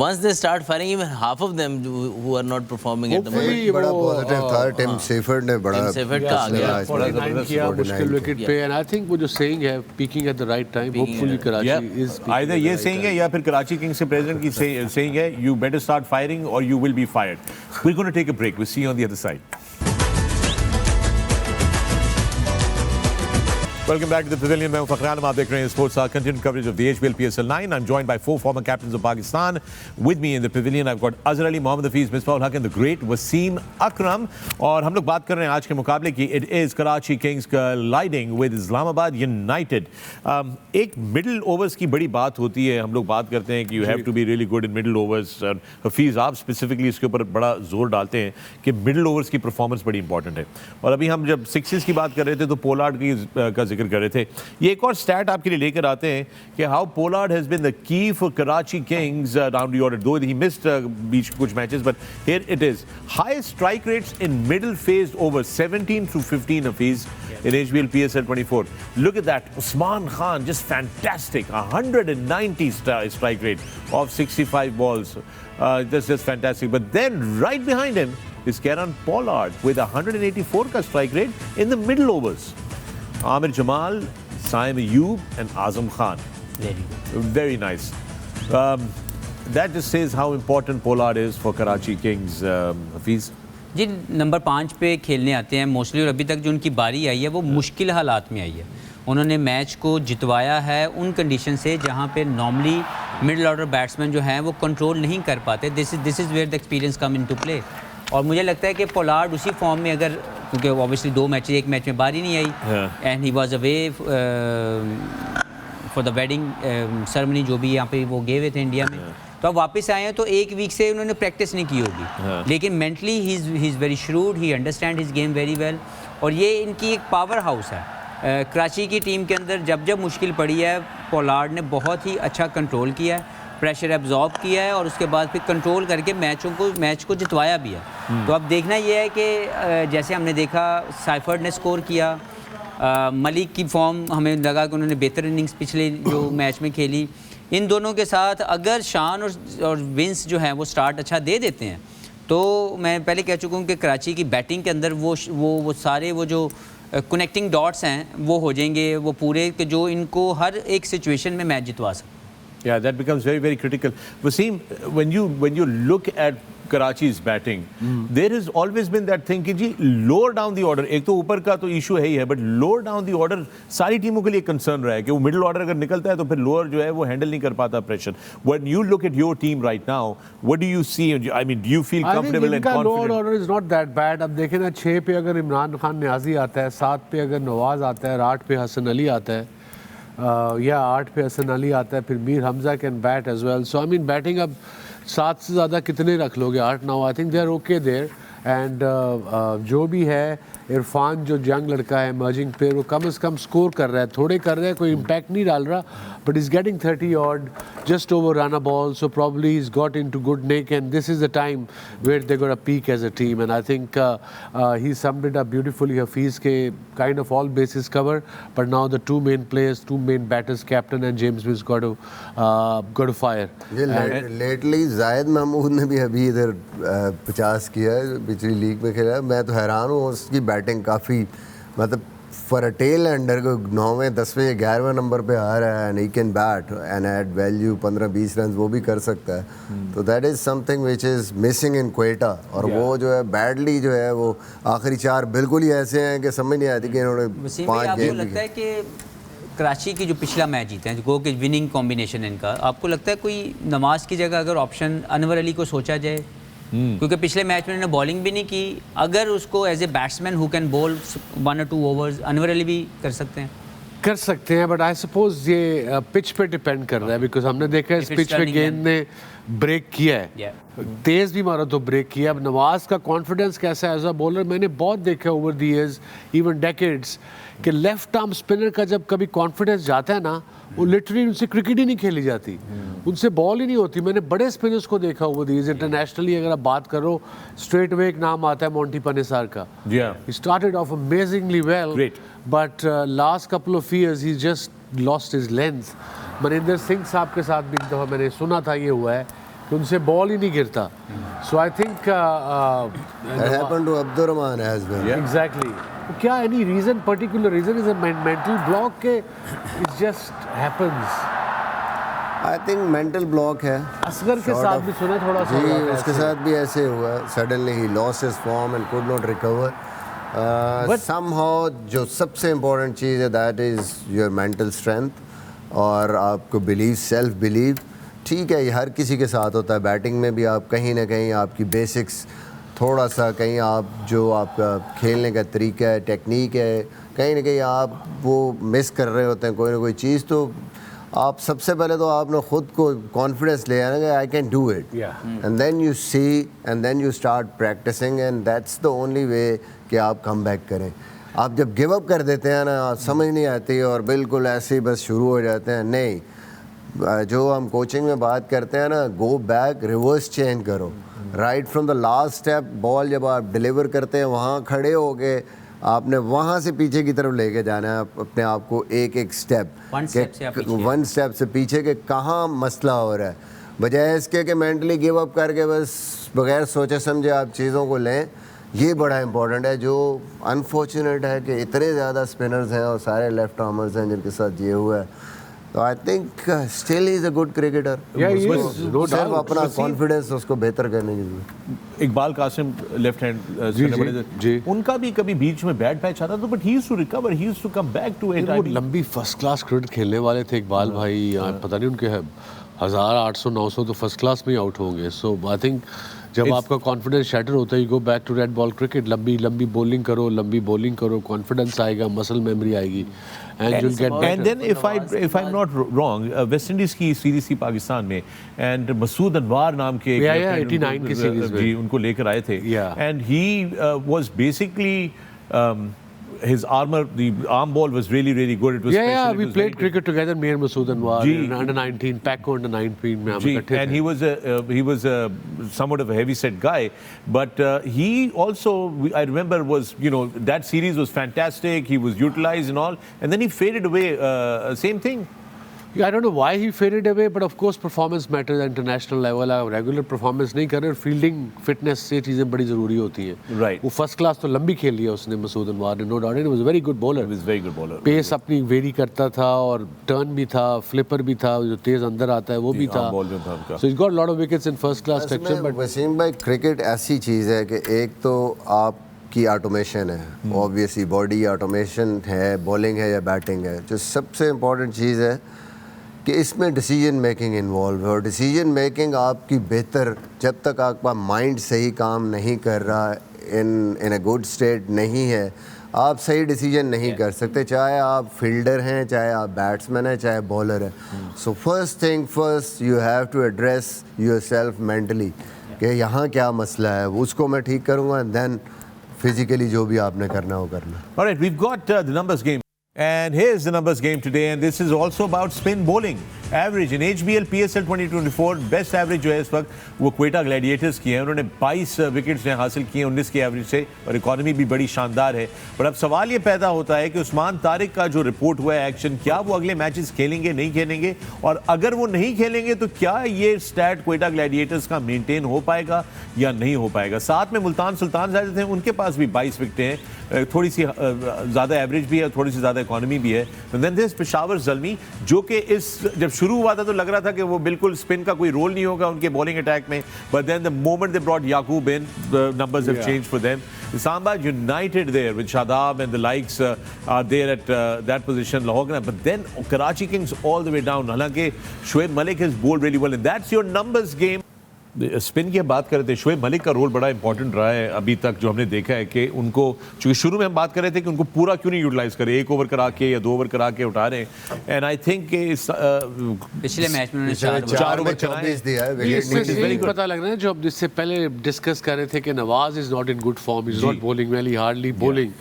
[SPEAKER 2] Once they start firing, even half of them who are not performing at the moment.
[SPEAKER 4] बड़ा पॉजिटिव था टिम सेफर्ड ने, बड़ा
[SPEAKER 2] सेफर्ड का आ गया
[SPEAKER 5] 49 किया मुश्किल विकेट पे, एंड आई थिंक वो जो सेइंग है peeking eight the right time, hopefully Karachi is
[SPEAKER 1] Either ये saying है या फिर कराची किंग्स के प्रेसिडेंट की saying है, you better start firing or you will be fired. We're going to take a break. We'll see you on the other side. Welcome back to the Pavilion. मैं Akram, आप देख रहे हैं sports continued coverage of the HBL PSL9. I'm joined by 4 former captains of Pakistan. With me in the Pavilion, I've got Azhar Ali, Mohammad, Hafeez, Misbah, and the great Wasim, Akram. और हम लोग बात कर रहे हैं आज के मुकाबले की. It is Karachi Kings colliding with Islamabad United. एक मिडिल ओवर्स की बड़ी बात होती है, हम लोग बात करते हैं कि you have to be really good in middle overs. Hafeez आप स्पेसिफिकली इसके ऊपर बड़ा जोर डालते हैं कि मिडिल ओवर्स की परफॉर्मेंस बड़ी इंपॉर्टेंट है। और अभी हम जब सिक्सेस की बात कर रहे थे तो पोलार्ड का जिक्र कर रहे थे। ये एक और स्टैट आपके लिए लेकर आते हैं कि how Pollard has been the key for Karachi Kings down the order, though he missed बीच कुछ matches, but here it is highest strike rates in middle phase over 17 through 15 Hafeez in HBL PSL 24. Look at that, Usman Khan just fantastic, 190 strike rate of 65 balls. That's just fantastic. But then right behind him is Kieran Pollard with 184 ka strike rate in the middle overs. Amir Jamal, Saim Ayub and Azam Khan. Very nice. That just says how important Pollard is for Karachi Kings, Hafeez.
[SPEAKER 3] जी नंबर 5 पे खेलने आते हैं मोस्टली, और अभी तक जो उनकी बारी आई है वो मुश्किल हालात में आई है। उन्होंने मैच को जितवाया है उन कंडीशन से जहाँ पे नॉर्मली मिडिल ऑर्डर बैट्समैन जो हैं वो कंट्रोल नहीं कर पाते। This is where the experience come into play. और मुझे लगता है कि पोलार्ड उसी फॉर्म में, अगर क्योंकि ऑब्वियसली 2 मैच, एक मैच में बारी नहीं आई and he was away for the wedding ceremony जो भी यहाँ पे वो गए हुए थे इंडिया में, तो अब वापस आए हैं तो 1 वीक से उन्होंने प्रैक्टिस नहीं की होगी, लेकिन mentally he is very shrewd, he understand his game very well. और ये इनकी एक पावर हाउस है। कराची की टीम के अंदर जब जब मुश्किल पड़ी है पोलार्ड ने बहुत ही अच्छा कंट्रोल किया है, प्रेशर एब्जॉर्ब किया है और उसके बाद फिर कंट्रोल करके मैच को जितवाया भी है। तो अब देखना ये है कि जैसे हमने देखा साइफर्ड ने स्कोर किया, मलिक की फॉर्म हमें लगा कि उन्होंने बेहतर इनिंग्स पिछले जो मैच में खेली। इन दोनों के साथ अगर शान और विंस जो हैं वो स्टार्ट अच्छा दे देते हैं तो मैं पहले कह चुका हूँ कि कराची की बैटिंग के अंदर वो सारे वो जो कनेक्टिंग डॉट्स हैं वो हो जाएंगे, वो पूरे के जो इनको हर एक सिचुएशन में मैच जितवा सकते हैं।
[SPEAKER 1] Yeah, that becomes very, very critical. Wasim, when you look at Karachi's batting, there has always been that thing कि जी lower down the order, एक तो ऊपर का तो issue है ही है, but lower down the order सारी टीमों के लिए concern रहा है कि वो middle order अगर निकलता है तो फिर lower जो है वो handle नहीं कर पाता pressure. When you look at your team right now, what do you see? I mean, do you feel comfortable and confident?
[SPEAKER 5] lower order is not that bad. अब देखें ना 6 पे अगर इमरान खान न्याजी आता है, 7 पे अगर नवाज आता है, 8 पे हसन अली आता है, या 8 पे हसन अली आता है, फिर Mir Hamza can bat as well. So I mean batting अब 7 से ज़्यादा कितने रख लोगे, 8 9, I think they are okay there. And जो भी है इरफान जो यंग लड़का है इमर्जिंग प्लेयर, वो कम से कम स्कोर कर रहा है, थोड़े कर रहा है, कोई इम्पैक्ट नहीं डाल रहा, but is getting 30 odd just over run a ball, so probably he's got into good nick and this is the time where they're going to peak as a team. And I think he summed it up beautifully. Hafeez ke kind of all bases cover, but now the two main players, two main batters, captain and James Mills got to fire.
[SPEAKER 4] Lately जायद महमूद ने भी अभी इधर 50 किया है, पिछली लीग में खेला है। मैं तो हैरान हूँ, उसकी बैटिंग काफ़ी मतलब फॉर अ टेल एंडर को 9वें 10वें 11वें नंबर पे आ रहा है and he can bat and add value, 15-20 run वो भी कर सकता है। तो that is something which is missing in Quetta. और वो जो है बैडली जो है वो आखिरी 4 बिल्कुल ही ऐसे हैं कि समझ नहीं आती कि इन्होंने 5 गेम।
[SPEAKER 3] लगता है कि कराची की जो पिछला मैच जीते हैं, गो के विनिंग कॉम्बिनेशन इनका, आपको लगता है कोई नमाज की जगह अगर ऑप्शन अनवर अली को सोचा जाए, क्योंकि पिछले मैच में उन्होंने बॉलिंग भी नहीं की, अगर उसको as a batsman who can bowl 1 or 2 overs Anwar Ali भी कर सकते हैं, बट आई सपोज ये पिच पे डिपेंड कर रहा है, बिकॉज हमने देखा है इस पिच पे गेंद ने ब्रेक किया है, तेज भी मारा तो ब्रेक किया। अब नवाज का कॉन्फिडेंस कैसा है एज अ बॉलर, मैंने बहुत देखा over the years even decades कि लेफ्ट आर्म स्पिनर का जब कभी कॉन्फिडेंस जाता है ना, वो लिटरली उनसे क्रिकेट ही नहीं खेली जाती, उनसे बॉल ही नहीं होती। मैंने बड़े स्पिनर्स को देखा ओवर द इयर्स इंटरनेशनली, अगर आप बात करो स्ट्रेट वे एक नाम आता है मोंटी पनेसार का। He started off amazingly well, but last couple of years he just lost his length. Maninder Singh साहब के साथ भी एक दफ़ा मैंने सुना था ये हुआ है कि उनसे बॉल ही नहीं गिरता। So I think
[SPEAKER 4] happened to Abdurrahman as well.
[SPEAKER 5] Exactly. क्या any reason, particular reason, is a mental block के it just happens?
[SPEAKER 4] I think mental block है।
[SPEAKER 5] असगर के साथ भी सुना थोड़ा सा,
[SPEAKER 4] जी उसके साथ भी ऐसे हुआ, suddenly he lost his form and could not recover somehow. जो सबसे इम्पोर्टेंट चीज़ है that is your mental strength और आपको बिलीव, सेल्फ बिलीव। ठीक है, ये हर किसी के साथ होता है, बैटिंग में भी आप कहीं ना कहीं आपकी बेसिक्स थोड़ा सा, कहीं आप जो आपका खेलने का तरीका है, टेक्निक है, कहीं ना कहीं आप वो मिस कर रहे होते हैं कोई ना कोई चीज़। तो आप सबसे पहले तो आपने ख़ुद को कॉन्फिडेंस ले आना कि I can do it, and then you see and then you start practising and that's the only way कि आप कम बैक करें। आप जब गिव अप कर देते हैं ना, समझ नहीं आती और बिल्कुल ऐसे ही बस शुरू हो जाते हैं, नहीं, जो हम कोचिंग में बात करते हैं ना, गो बैक, रिवर्स चेंज करो, right from the last step. Ball जब आप डिलीवर करते हैं वहाँ खड़े हो गए, आपने वहाँ से पीछे की तरफ लेके जाना है अपने आप को, एक एक स्टेप, 1 स्टेप से पीछे के कहाँ मसला हो रहा है, बजाय इसके कि मेंटली गिव अप करके बस बगैर सोचे समझे आप चीज़ों को लें। ये बड़ा इंपॉर्टेंट है। जो अनफॉर्चुनेट है कि इतने ज़्यादा स्पिनर्स हैं और सारे लेफ्ट आर्मर्स हैं जिनके साथ ये हुआ है। तो I think still is a good cricketer.
[SPEAKER 5] Yeah, he is, no
[SPEAKER 4] सिर्फ
[SPEAKER 5] doubt.
[SPEAKER 4] अपना कॉन्फिडेंस उसको बेहतर करने की जरूरत।
[SPEAKER 1] इकबाल कासिम लेफ्ट हैंड
[SPEAKER 5] जी।
[SPEAKER 1] उनका भी कभी बीच में बैड पैच आता था, but he used to recover, he used to come back to it.
[SPEAKER 5] वो लंबी फर्स्ट क्लास क्रिकेट खेलने वाले थे इकबाल भाई, पता नहीं उनके 1800-900 तो फर्स्ट क्लास में ही आउट होंगे। सो आई थिंक जब आपका कॉन्फिडेंस शैटर होता है, you go back to red ball cricket, लंबी बॉलिंग करो, कॉन्फिडेंस आएगा, मसल मेमोरी आएगी, and you will get better.
[SPEAKER 1] And then if I am not wrong, West Indies की सीरीज थी पाकिस्तान में, एंड मसूद अनवर नाम के एक
[SPEAKER 5] Yeah,
[SPEAKER 1] left-hand
[SPEAKER 5] 89 की सीरीज में
[SPEAKER 1] जी उनको लेकर आए थे,
[SPEAKER 5] Yeah.
[SPEAKER 1] And he was basically his the arm ball was really good. It was
[SPEAKER 5] Yeah,
[SPEAKER 1] special. It
[SPEAKER 5] we
[SPEAKER 1] was
[SPEAKER 5] played
[SPEAKER 1] very
[SPEAKER 5] cricket together, me and Masood Anwar,
[SPEAKER 1] जी।
[SPEAKER 5] in under 19, Paco under 19 में हम
[SPEAKER 1] Gee,
[SPEAKER 5] इकट्ठे
[SPEAKER 1] and
[SPEAKER 5] थे।
[SPEAKER 1] he was somewhat of a heavy set guy, but he also, I remember, was, you know, that series was fantastic. He was utilized and all, and then he faded away. Same thing.
[SPEAKER 5] Yeah, I don't know why he faded away, but of course performance matters at international level। आप रेगुलर परफॉर्मेंस नहीं कर रहे, फील्डिंग फिटनेस ये चीज़ें बड़ी ज़रूरी होती हैं।
[SPEAKER 1] Right.
[SPEAKER 5] वो फर्स्ट क्लास तो लंबी खेल लिया उसने मसूद अनवर ने, no doubt, it was very good bowler.
[SPEAKER 1] He was very good bowler.
[SPEAKER 5] Pace अपनी वेरी करता था, और टर्न भी था, फ्लिपर भी था, जो तेज अंदर आता है वो भी था।
[SPEAKER 1] arm ball में था उनका।
[SPEAKER 5] So he's got a lot of wickets in first class section, but
[SPEAKER 4] Wasim भाई, क्रिकेट ऐसी चीज़ है कि एक तो आपकी ऑटोमेशन है, ऑब्वियसली बॉडी ऑटोमेशन है, बॉलिंग है या बैटिंग है, जो सबसे इम्पोर्टेंट चीज़ है कि इसमें डिसीजन मेकिंग इन्वॉल्व है, और डिसीजन मेकिंग आपकी बेहतर, जब तक आपका माइंड सही काम नहीं कर रहा, इन अ गुड स्टेट नहीं है, आप सही डिसीजन नहीं कर सकते, चाहे आप फील्डर हैं, चाहे आप बैट्समैन हैं, चाहे बॉलर हैं। So first thing first, you have to address yourself mentally कि यहाँ क्या मसला है, उसको मैं ठीक करूँगा, देन फिजिकली जो भी आपने करना हो करना।
[SPEAKER 1] All right, we've got the numbers game. And here's the numbers game today, and this is also about spin bowling. Average in HBL PSL 2024, best average जो है इस वक्त वो क्वेटा ग्लैडिएटर्स की है। उन्होंने 22 विकेट्स हासिल किए 19 की एवरेज से, और इकॉनमी भी बड़ी शानदार है। पर अब सवाल ये पैदा होता है कि उस्मान तारिक का जो रिपोर्ट हुआ है एक्शन, क्या वो अगले मैचेस खेलेंगे, नहीं खेलेंगे, और अगर वो नहीं खेलेंगे तो क्या ये स्टैट क्वेटा ग्लैडिएटर्स का मेंटेन हो पाएगा या नहीं हो पाएगा। साथ में मुल्तान सुल्तान ज़ाहिद थे, उनके पास भी 22 विकेटें हैं, थोड़ी सी ज़्यादा एवरेज भी है, थोड़ी सी ज़्यादा इकॉनमी भी है। देन दिस पेशावर ज़ल्मी, जो कि इस जब शुरू हुआ था तो लग रहा था कि वो बिल्कुल स्पिन का कोई रोल नहीं होगा उनके बॉलिंग अटैक में, but then the moment they brought Yaqoob in, the numbers have changed for them. Islamabad United there with Shadab and the likes are there at that position, Lahore, but then Karachi Kings all the way down. हालांकि Shoaib Malik has bowled really well, and that's your numbers game. Spin की बात कर रहे थे, शोएब मलिक का रोल बड़ा इंपॉर्टेंट रहा है अभी तक, जो हमने देखा है कि उनको, चूंकि शुरू में हम बात कर रहे थे कि उनको पूरा क्यों नहीं यूटिलाइज करे, 1 ओवर करा के या 2 ओवर करा के उठा रहे हैं, एंड आई थिंक कि
[SPEAKER 3] पिछले मैच में उन्होंने
[SPEAKER 4] 4 ओवर 24 दिया है,
[SPEAKER 5] इससे पता लग रहा है, जो अब जिससे पहले डिस्कस कर रहे थे कि Nawaz is not in good form, is not bowling well, he hardly bowling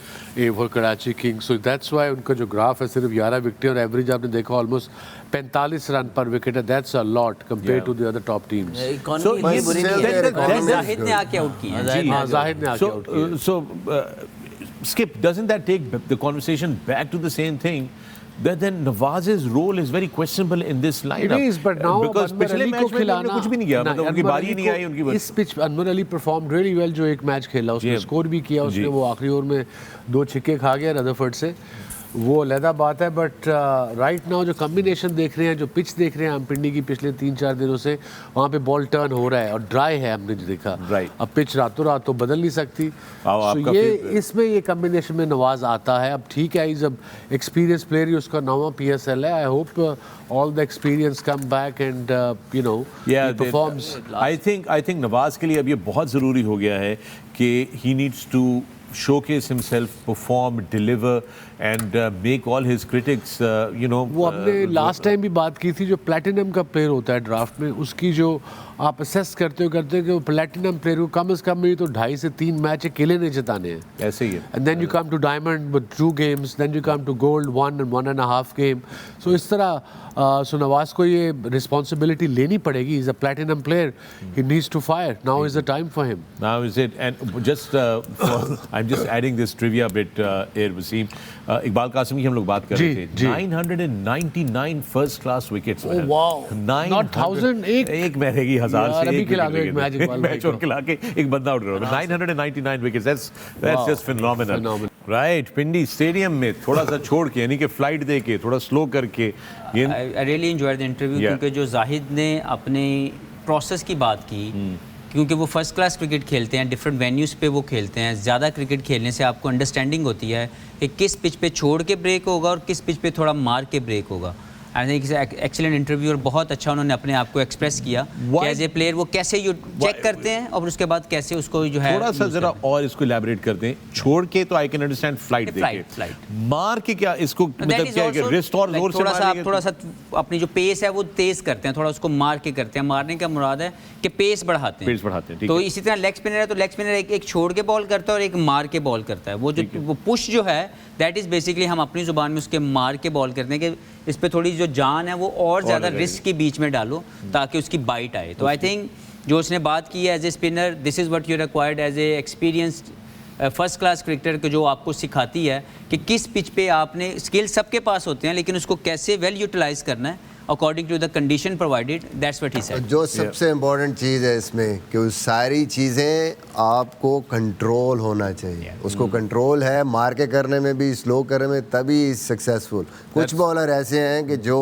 [SPEAKER 5] for Karachi Kings, so that's why उनका जो ग्राफ है सिर्फ 11 विकेट और एवरेज आपने देखा ऑलमोस्ट 45 रन पर विकेट है, that's a lot compare to the other top teams.
[SPEAKER 2] Economy ये बुरी नहीं है।
[SPEAKER 3] जाहिद ने आके आउट किया है।
[SPEAKER 5] हाँ, जाहिद ने आके आउट किया।
[SPEAKER 1] So, Skip, doesn't that take the conversation back to the same thing? That then Nawaz's role is very questionable in this lineup.
[SPEAKER 5] It is, but now
[SPEAKER 1] because
[SPEAKER 5] Anwar
[SPEAKER 1] पिछले
[SPEAKER 5] अली
[SPEAKER 1] मैच
[SPEAKER 5] को
[SPEAKER 1] में
[SPEAKER 5] खिलाना,
[SPEAKER 1] उन्होंने कुछ भी नहीं किया, मतलब उनकी बारी ही नहीं आई उनकी।
[SPEAKER 5] इस pitch Anwar Ali perform really well, जो एक मैच खेला उसने स्कोर भी किया, उसने वो आखिरी ओवर में 2 छक्के खा गया रदरफोर्ड से, वो अलहदा बात है। बट राइट नाउ जो कम्बिनेशन देख रहे हैं, जो पिच देख रहे हैं हम पिंडी की पिछले 3-4 दिनों से, वहाँ पे बॉल टर्न हो रहा है और ड्राई है, हमने जो देखा। अब पिच रातों रात तो बदल नहीं सकती, तो ये इसमें ये कम्बिनेशन में नवाज आता है। अब ठीक है, इज अब एक्सपीरियंस प्लेयर, उसका 9वां PSL है। I hope all the experience come back and you know performs.
[SPEAKER 1] I think Nawaz के लिए अब ये बहुत ज़रूरी हो गया है कि he needs to showcase himself, perform, deliver, and make all his critics, you know.
[SPEAKER 5] वो हमने लास्ट टाइम भी बात की थी, जो प्लेटिनम का प्लेयर होता है ड्राफ्ट में, उसकी जो आप असेस करते हो कि वो प्लेटिनम प्लेयर को कम से कम भी तो 2.5 से 3 मैच अकेले नहीं जिताने हैं।
[SPEAKER 1] ऐसे ही है।
[SPEAKER 5] And then you come to diamond with 2 games, then you come to gold 1 and 1.5 game। So इस तरह सो नवाज को ये रिस्पॉन्सिबिलिटी लेनी पड़ेगी। Is a platinum player, he needs to fire, now is the time for him.
[SPEAKER 1] Now is it, and just I'm just adding this trivia bit here, Wasim. Iqbal Qasim की हम लोग बात कर रहे थे, 999 first class wickets.
[SPEAKER 5] Oh wow, not 1000, एक
[SPEAKER 1] में रहेगी 1000 से
[SPEAKER 5] एक खिला दो एक मैच,
[SPEAKER 1] मैच और खिला के एक बंदा आउट करो। 999 wickets, that's just phenomenal. Right Pindi stadium में थोड़ा सा छोड़ के यानी कि फ्लाइट दे के थोड़ा स्लो करके
[SPEAKER 3] I really enjoy the interview क्योंकि जो जाहिद ने अपने प्रोसेस की बात की क्योंकि वो फर्स्ट क्लास क्रिकेट खेलते हैं, डिफरेंट वेन्यूज़ पे वो खेलते हैं। ज़्यादा क्रिकेट खेलने से आपको अंडरस्टैंडिंग होती है कि किस पिच पे छोड़ के ब्रेक होगा और किस पिच पे थोड़ा मार के ब्रेक होगा। आई थिंक एक्सीलेंट इंटरव्यू और बहुत अच्छा उन्होंने अपने आप को एक्सप्रेस किया कि एज ए प्लेयर वो कैसे यू चेक करते हैं और उसके बाद कैसे उसको जो है
[SPEAKER 1] थोड़ा सा जरा और इसको इलैबोरेट करते हैं। छोड़ के तो आई कैन अंडरस्टैंड फ्लाइट देके, मार के क्या इसको मतलब क्या है कि रिस्ट और जोर से मारेंगे?
[SPEAKER 3] थोड़ा सा अपनी जो पेस है वो तेज करते हैं, थोड़ा उसको मार के करते हैं। मारने का मुराद है कि पेस बढ़ाते हैं। तो इसी तरह लेग स्पिनर है तो लेग स्पिनर एक छोड़ के बॉल करता है और एक मार के बॉल करता है। वो जो वो पुश जो है दैट इज़ बेसिकली हम अपनी ज़ुबान में उसके मार के बॉल करते हैं कि इस पे थोड़ी जो जान है वो और ज़्यादा रिस्क के बीच में डालो ताकि उसकी बाइट आए। तो आई थिंक जो उसने बात की है as a spinner, this is what you required as a experienced first class cricketer को, जो आपको सिखाती है कि किस पिच पे आपने स्किल सबके पास होते हैं लेकिन उसको कैसे वेल यूटिलाइज करना है according to the condition provided. That's what he said.
[SPEAKER 4] जो सबसे इम्पोर्टेंट चीज़ है इसमें कि उस सारी चीज़ें आपको कंट्रोल होना चाहिए। उसको कंट्रोल है, मार के करने में भी, स्लो करने में, तभी सक्सेसफुल। कुछ बॉलर ऐसे हैं कि जो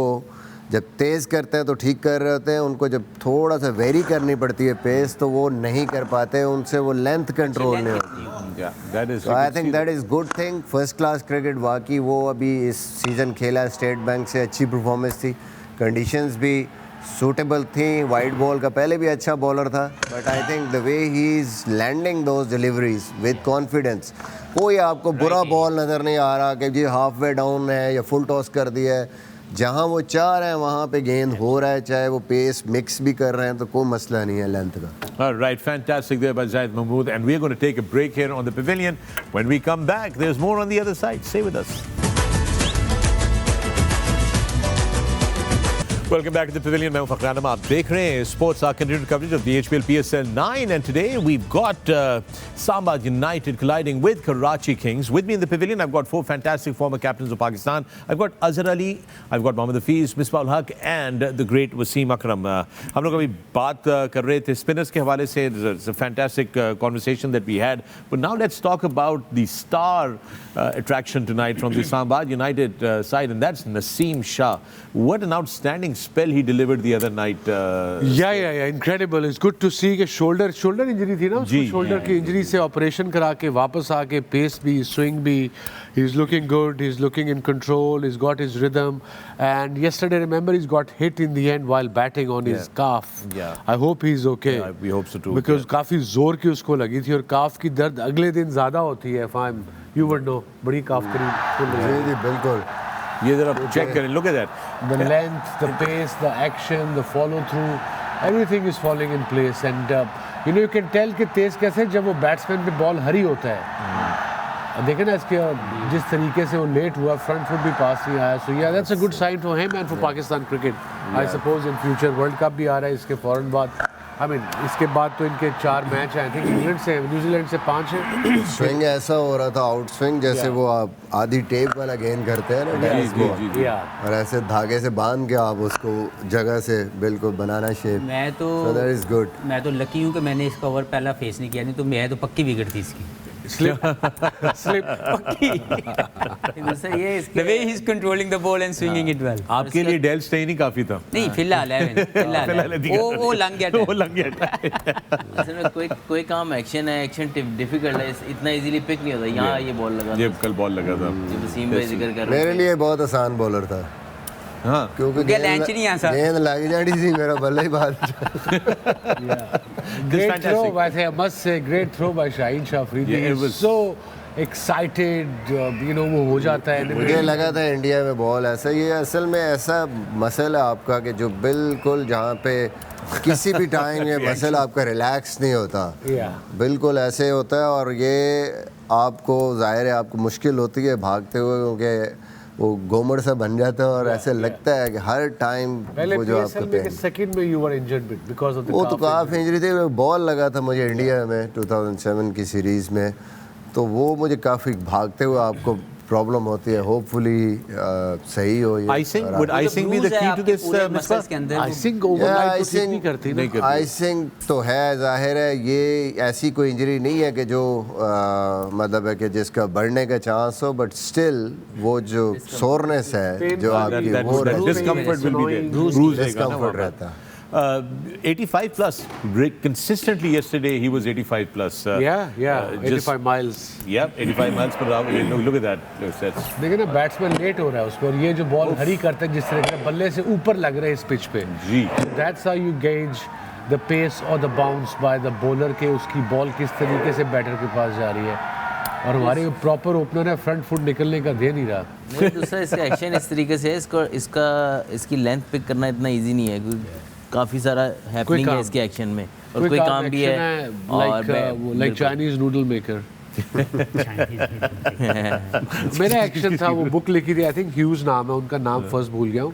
[SPEAKER 4] जब तेज़ करते हैं तो ठीक कर रहे होते हैं, उनको जब थोड़ा सा वेरी करनी पड़ती है पेस तो वो नहीं कर पाते, उनसे वो लेंथ कंट्रोल नहीं होती। तो I think that is good thing. First class cricket वाकई वो अभी इस सीज़न खेला, स्टेट बैंक से अच्छी परफॉर्मेंस थी, कंडीशंस भी सूटेबल थी। वाइड बॉल का पहले भी अच्छा बॉलर था, but I think the way he is landing those deliveries with confidence. कोई आपको बुरा बॉल नज़र नहीं आ रहा कि जी हाफ वे डाउन है या फुल टॉस कर दिया है। जहाँ वो चाह रहे हैं वहाँ पे गेंद हो रहा है, चाहे वो पेस मिक्स भी कर रहे हैं तो कोई मसला नहीं है लेंथ का।
[SPEAKER 1] All right, fantastic there by Zahid Mahmood, and we're going to take a break here on the Pavilion. When we come back, there's more on the other side. Stay with us. Welcome back to the Pavilion. मैं हूं Akram. आप देख रहे हैं Sports our continued coverage of the HBL PSL9, and today we've got Islamabad United colliding with Karachi Kings. With me in the Pavilion, I've got four fantastic former captains of Pakistan. I've got Azhar Ali, I've got Mohammad Hafeez, Misbah and the great Wasim Akram. हम लोग अभी बात कर रहे थे spinners के हवाले से. It's a fantastic conversation that we had. But now let's talk about the star attraction tonight from the Islamabad United side, and that's Naseem Shah. What an outstanding spell he delivered the other night.
[SPEAKER 5] Yeah, incredible. It's good to see कि shoulder injury थी ना उसको, shoulder की injury से operation करा के वापस आके pace भी, swing भी, he's looking good, he's looking in control, he's got his rhythm. And yesterday, remember, he's got hit in the end while batting on his calf.
[SPEAKER 1] Yeah.
[SPEAKER 5] I hope he's okay.
[SPEAKER 1] Yeah, we hope so too.
[SPEAKER 5] Because काफी जोर की उसको लगी थी और calf की दर्द अगले दिन ज़्यादा होती है. If you would know, बड़ी calf करीब
[SPEAKER 4] जी बिल्कुल।
[SPEAKER 1] ये जरा check करें. Look at that.
[SPEAKER 5] The length, the pace, the action, the follow through, everything is falling in place. And you can tell कि तेज कैसे जब वो बैट्समैन पे बॉल हरी होता है. देखें ना इसके जिस तरीके से वो लेट हुआ, फ्रंट फुट भी पास नहीं आया. So yeah, that's a good sign for him and for Pakistan cricket. I suppose in future World Cup भी आ रहा है इसके फौरन बाद. I mean, इसके बाद तो इनके 4 मैच हैं. I think इंग्लैंड से, न्यूजीलैंड से 5 हैं.
[SPEAKER 4] स्विंग ऐसा हो रहा था, आउट स्विंग जैसे वो आप आधी टेप वाला गेंद करते हैं ना टेनिस को, और ऐसे धागे से बांध के आप उसको जगह से बिल्कुल बनाना शेप.
[SPEAKER 3] मैं तो
[SPEAKER 4] दैट इज गुड.
[SPEAKER 3] मैं तो लकी हूँ कि मैंने इसका ओवर पहला फेस नहीं किया, नहीं तो मैं तो पक्की विकेट थी इसकी.
[SPEAKER 5] Slip.
[SPEAKER 3] पक्की. The way he's controlling the ball and swinging it well.
[SPEAKER 1] आपके लिए डेल स्टेन ही काफी था.
[SPEAKER 3] नहीं फिलहाल है, फिलहाल वो लंग गया.
[SPEAKER 1] वो लग गया.
[SPEAKER 2] असल में कोई काम एक्शन है, एक्शन डिफिकल्ट है, इतना इजीली पिक नहीं होता. यहाँ ये बॉल लगा,
[SPEAKER 1] ये कल बॉल लगा था.
[SPEAKER 2] ये वसीम भाई जिक्र कर रहे
[SPEAKER 4] मेरे लिए बहुत आसान बॉलर था.
[SPEAKER 1] हाँ,
[SPEAKER 4] क्योंकि गेंद लग जानी थी, मेरा बल्ला ही बाहर.
[SPEAKER 5] Great throw, I must say, great throw by Shaheen Shah Afridi.
[SPEAKER 1] Yeah, it
[SPEAKER 5] was so excited, वो हो जाता है.
[SPEAKER 4] मुझे लगा था इंडिया में बॉल ऐसा, ये असल में ऐसा मसल है आपका कि जो बिल्कुल जहाँ पे किसी भी टाइम ये मसल आपका रिलैक्स नहीं होता. बिल्कुल ऐसे होता है, और ये आपको जाहिर है आपको मुश्किल होती है भागते हुए, क्योंकि वो गोमड़ सा बन जाता है और ऐसे लगता है कि हर टाइम वो जो आपका पेन.
[SPEAKER 5] सेकंड में you were injured because of the
[SPEAKER 4] वो तो काफ इंजरी थी. बॉल लगा था मुझे इंडिया में 2007 की सीरीज़ में, तो वो मुझे काफ़ी भागते हुए आपको प्रॉब्लम होती है, होपफुली सही हो ये।
[SPEAKER 1] Would icing be the key to this, Misbah?
[SPEAKER 3] के अंदर
[SPEAKER 5] आई थिंक ओवरनाइट तो ठीक नहीं करती ना।
[SPEAKER 4] आइसिंग तो है, जाहिर है ये ऐसी कोई इंजरी नहीं है कि जो मतलब है कि जिसका बढ़ने का चांस हो, बट स्टिल वो जो सोरनेस है जो आपकी वो
[SPEAKER 1] discomfort will be there. Bruise
[SPEAKER 4] discomfort रहता है।
[SPEAKER 1] 85 plus. Consistently yesterday he was 85 plus.
[SPEAKER 5] Yeah, 85 miles.
[SPEAKER 1] Yeah, 85 miles per hour. Look at that. That's
[SPEAKER 5] देखिए ना, बैट्समैन लेट हो रहा है उस पर, ये जो बॉल हरी करता है जिस तरह के बल्ले से ऊपर लग रहे हैं इस पिच पे
[SPEAKER 1] जी।
[SPEAKER 5] That's how you gauge the pace or the bounce by the bowler के उसकी बॉल किस तरीके से बैटर के पास जा रही है। और हमारे प्रॉपर ओपनर है, फ्रंट फुट निकलने का दे नहीं रहा।
[SPEAKER 2] नहीं, दूसरा इसका एक्शन इस तरीके से है, इसकी लेंथ पिक करना इतना इजी नहीं है, क्योंकि काफ़ी सारा हैपनिंग है इसके एक्शन में, और कोई काम भी है।
[SPEAKER 5] Like Chinese noodle maker. मेरा एक्शन था, वो बुक लिखी थी, आई थिंक ह्यूज नाम है उनका, नाम फर्स्ट भूल गया हूँ।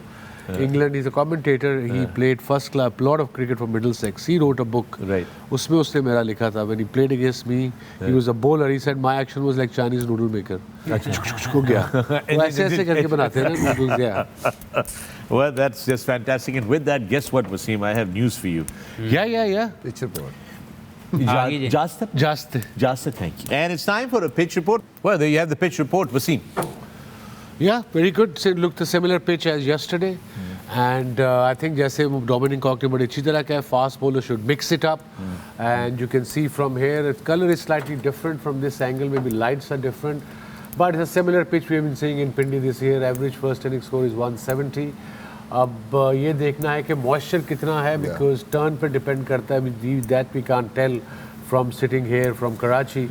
[SPEAKER 5] England, he's a commentator. He played first class, lot of cricket for Middlesex. He wrote a book.
[SPEAKER 1] Right.
[SPEAKER 5] उसमें उसने मेरा लिखा था. When he played against me, he was a bowler. He said my action was like Chinese noodle maker. हो गया. वो ऐसे करके बनाते हैं ना noodles, yeah.
[SPEAKER 1] Well, that's just fantastic. And with that, guess what, Wasim? I have news for you.
[SPEAKER 5] Yeah.
[SPEAKER 4] Pitch report.
[SPEAKER 1] Just thank you. And it's time for a pitch report. Well, there you have the pitch report, Wasim.
[SPEAKER 5] Yeah, very good. It looked a similar pitch as yesterday. And I think जैसे Dominic Cock ने बड़ी अच्छी तरह कहा, fast bowler should mix it up. And you can see from here, the color is slightly different from this angle. Maybe lights are different. But it's a similar pitch we have been seeing in Pindi this year. Average first inning score is 170. अब ये देखना है कि मॉइस्चर कितना है, because turn पे depend करता है. That we can't tell from sitting here from Karachi.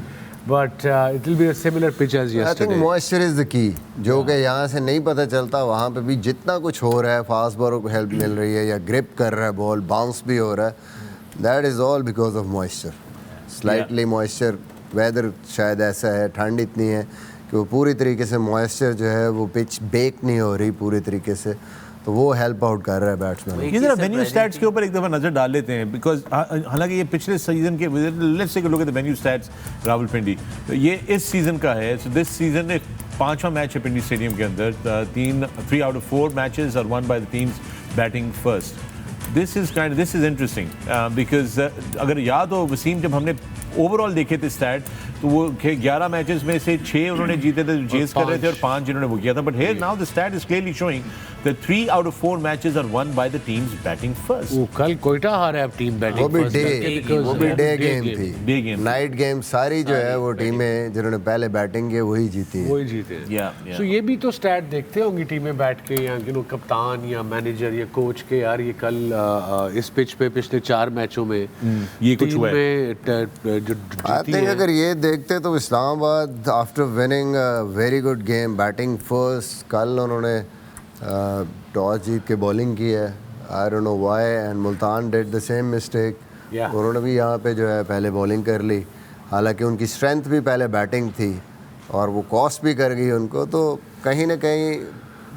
[SPEAKER 5] But it will be a similar pitch as yesterday.
[SPEAKER 4] I think moisture is the key. जो कि यहाँ से नहीं पता चलता, वहाँ पे भी जितना कुछ हो रहा है, फास्ट बॉलर को हेल्प मिल रही है या ग्रिप कर रहा है बॉल, बाउंस भी हो रहा है, that is all because of moisture. Slightly moisture, weather शायद ऐसा है, ठंड इतनी है कि वो पूरी तरीके से moisture जो है वो पिच बेक नहीं हो रही पूरी तरीके से, तो वो हेल्प आउट कर रहा है बैट्समैन।
[SPEAKER 1] ये जरा वेन्यू स्टैट्स के ऊपर एक दफ़ा नज़र डाल लेते हैं, बिकॉज हालांकि ये पिछले सीजन के, let's take a look at the venue stats Rawalpindi, तो ये इस सीज़न का है। सो दिस सीज़न एक 5वां मैच है पिंडी स्टेडियम के अंदर, 3 out of 4 matches are won by the teams batting first. This is interesting because अगर याद हो वसीम, जब हमने ओवरऑल देखे थे स्टैट, तो वो 11 मैचेस में से 6 उन्होंने जीते थे, चेस कर रहे थे, और 5 जिन्होंने वो किया था। But here now the stat is clearly showing that 3 out of 4 matches are won by the teams batting first.
[SPEAKER 5] वो कल कोयटा हारा है टीम बैटिंग फर्स्ट,
[SPEAKER 4] वो भी डे गेम थी,
[SPEAKER 1] डे गेम,
[SPEAKER 4] नाइट गेम, सारी जो है वो टीमें जिन्होंने पहले बैटिंग की वही जीती
[SPEAKER 5] है। सो ये भी तो स्टैट देखते होंगी टीमें बैठ के, या कप्तान या मैनेजर या कोच के, यार ये कल इस पिच पे पिछले 4 मैचों में
[SPEAKER 1] ये कुछ हुआ है।
[SPEAKER 4] अगर ये देखते तो Islamabad after winning very good game batting first, कल उन्होंने टॉस जीत के बॉलिंग की है, I don't know why, and Multan did the same mistake, उन्होंने भी यहाँ पे जो है पहले बॉलिंग कर ली, हालांकि उनकी स्ट्रेंथ भी पहले बैटिंग थी और वो कॉस्ट भी कर गई उनको। तो कहीं ना कहीं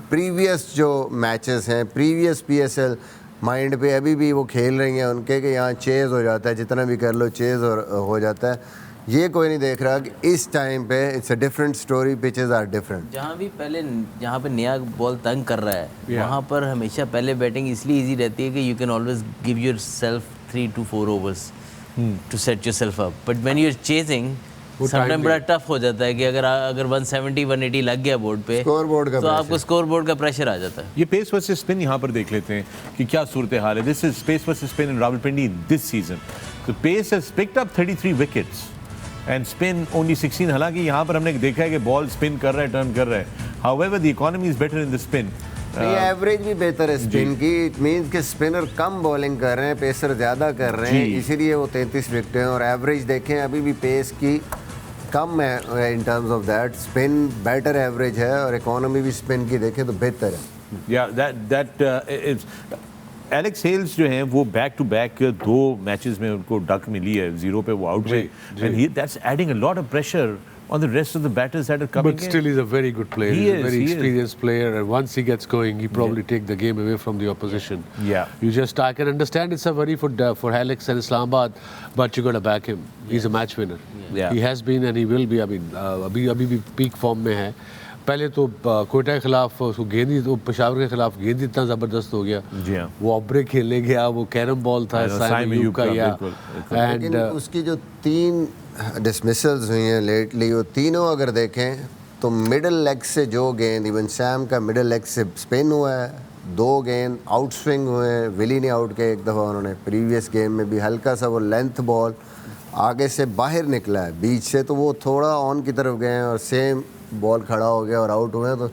[SPEAKER 4] प्रीवियस जो मैचेस हैं, प्रीवियस PSL माइंड पे अभी भी वो खेल रही हैं उनके, कि यहाँ चेज़ हो जाता है, जितना भी कर लो चेज़ हो जाता है। ये कोई नहीं देख रहा कि इस टाइम पे it's a different story, pitches are different.
[SPEAKER 2] जहाँ भी पहले जहाँ पे नया बॉल तंग कर रहा है, वहाँ पर हमेशा पहले बैटिंग इसलिए इजी रहती है कि you can always give yourself 3 to 4 overs to set yourself up. But when you are chasing, sometime बड़ा टफ हो जाता है कि अगर 170 180 लग गया बोर्ड पे, तो आपको स्कोर बोर्ड का प्रेशर आ जाता है।
[SPEAKER 1] ये पेस वर्सेस स्पिन यहाँ पर देख लेते हैं कि क्या सूरत हाल है। This is pace versus spin in Rawalpindi this season. तो pace has picked up 33 wickets and spin only 16। हालांकि यहाँ पर हमने देखा है कि बॉल स्पिन कर रहा है, टर्न कर रहा है। However the economy is better in the spin.
[SPEAKER 4] ये एवरेज भी बेहतर है स्पिन की, इट मींस कि स्पिनर कम बॉलिंग कर रहे हैं, पेसर ज़्यादा कर रहे हैं, इसीलिए वो 33 विकेट हैं। और एवरेज देखें अभी भी पेस की कम है in terms of that, spin better average है, और इकोनॉमी भी स्पिन की देखें तो बेहतर है।
[SPEAKER 1] या दैट इज एलेक्स हेल्स जो हैं वो बैक टू बैक 2 मैचेस में उनको डक मिली है, 0 पे वो आउट है, and that's adding a lot of pressure on the rest of the batters that are coming in.
[SPEAKER 5] But still he's a very good player. He's a very experienced player, and once he gets going, he probably take the game away from the opposition. I can understand it's a worry for Alex and Islamabad, but you got to back him. He's a match winner. He has been and he will be. I mean, अभी भी peak form में है, पहले तो कोयटा के खिलाफ उसको गेंद ही तो पेशावर के खिलाफ गेंद इतना ज़बरदस्त हो गया,
[SPEAKER 1] जी हाँ,
[SPEAKER 5] वो ऑब्रे खेलने गया, वो कैरम बॉल था साइम अयूब का, या
[SPEAKER 4] लेकिन उसकी जो 3 डिसमिसल्स हुई हैं लेटली, वो तीनों अगर देखें तो मिडल लेग से जो गेंद, इवन सैम का मिडल लेग से स्पिन हुआ है, 2 गेंद आउट स्विंग हुए हैं, विली ने आउट किया एक दफ़ा उन्होंने, प्रीवियस गेम में भी हल्का सा वो लेंथ बॉल आगे से बाहर निकला है बीच से, तो वो थोड़ा ऑन की तरफ गए हैं और सेम बॉल खड़ा हो गया और आउट हुए हैं। तो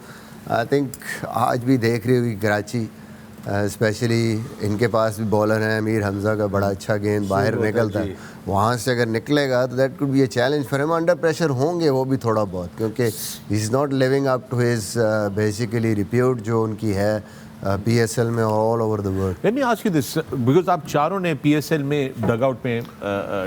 [SPEAKER 4] आई थिंक आज भी देख रही होगी कराची, स्पेशली इनके पास भी बॉलर हैं, अमीर हमज़ा का बड़ा अच्छा गेंद बाहर निकलता है, वहाँ से अगर निकलेगा तो that could be a challenge for him. Under pressure होंगे वो भी थोड़ा बहुत, क्योंकि he is not living up to his basically repute जो उनकी है PSL में all over the world.
[SPEAKER 1] Let me ask you this, because आप चारों ने PSL में डग आउट में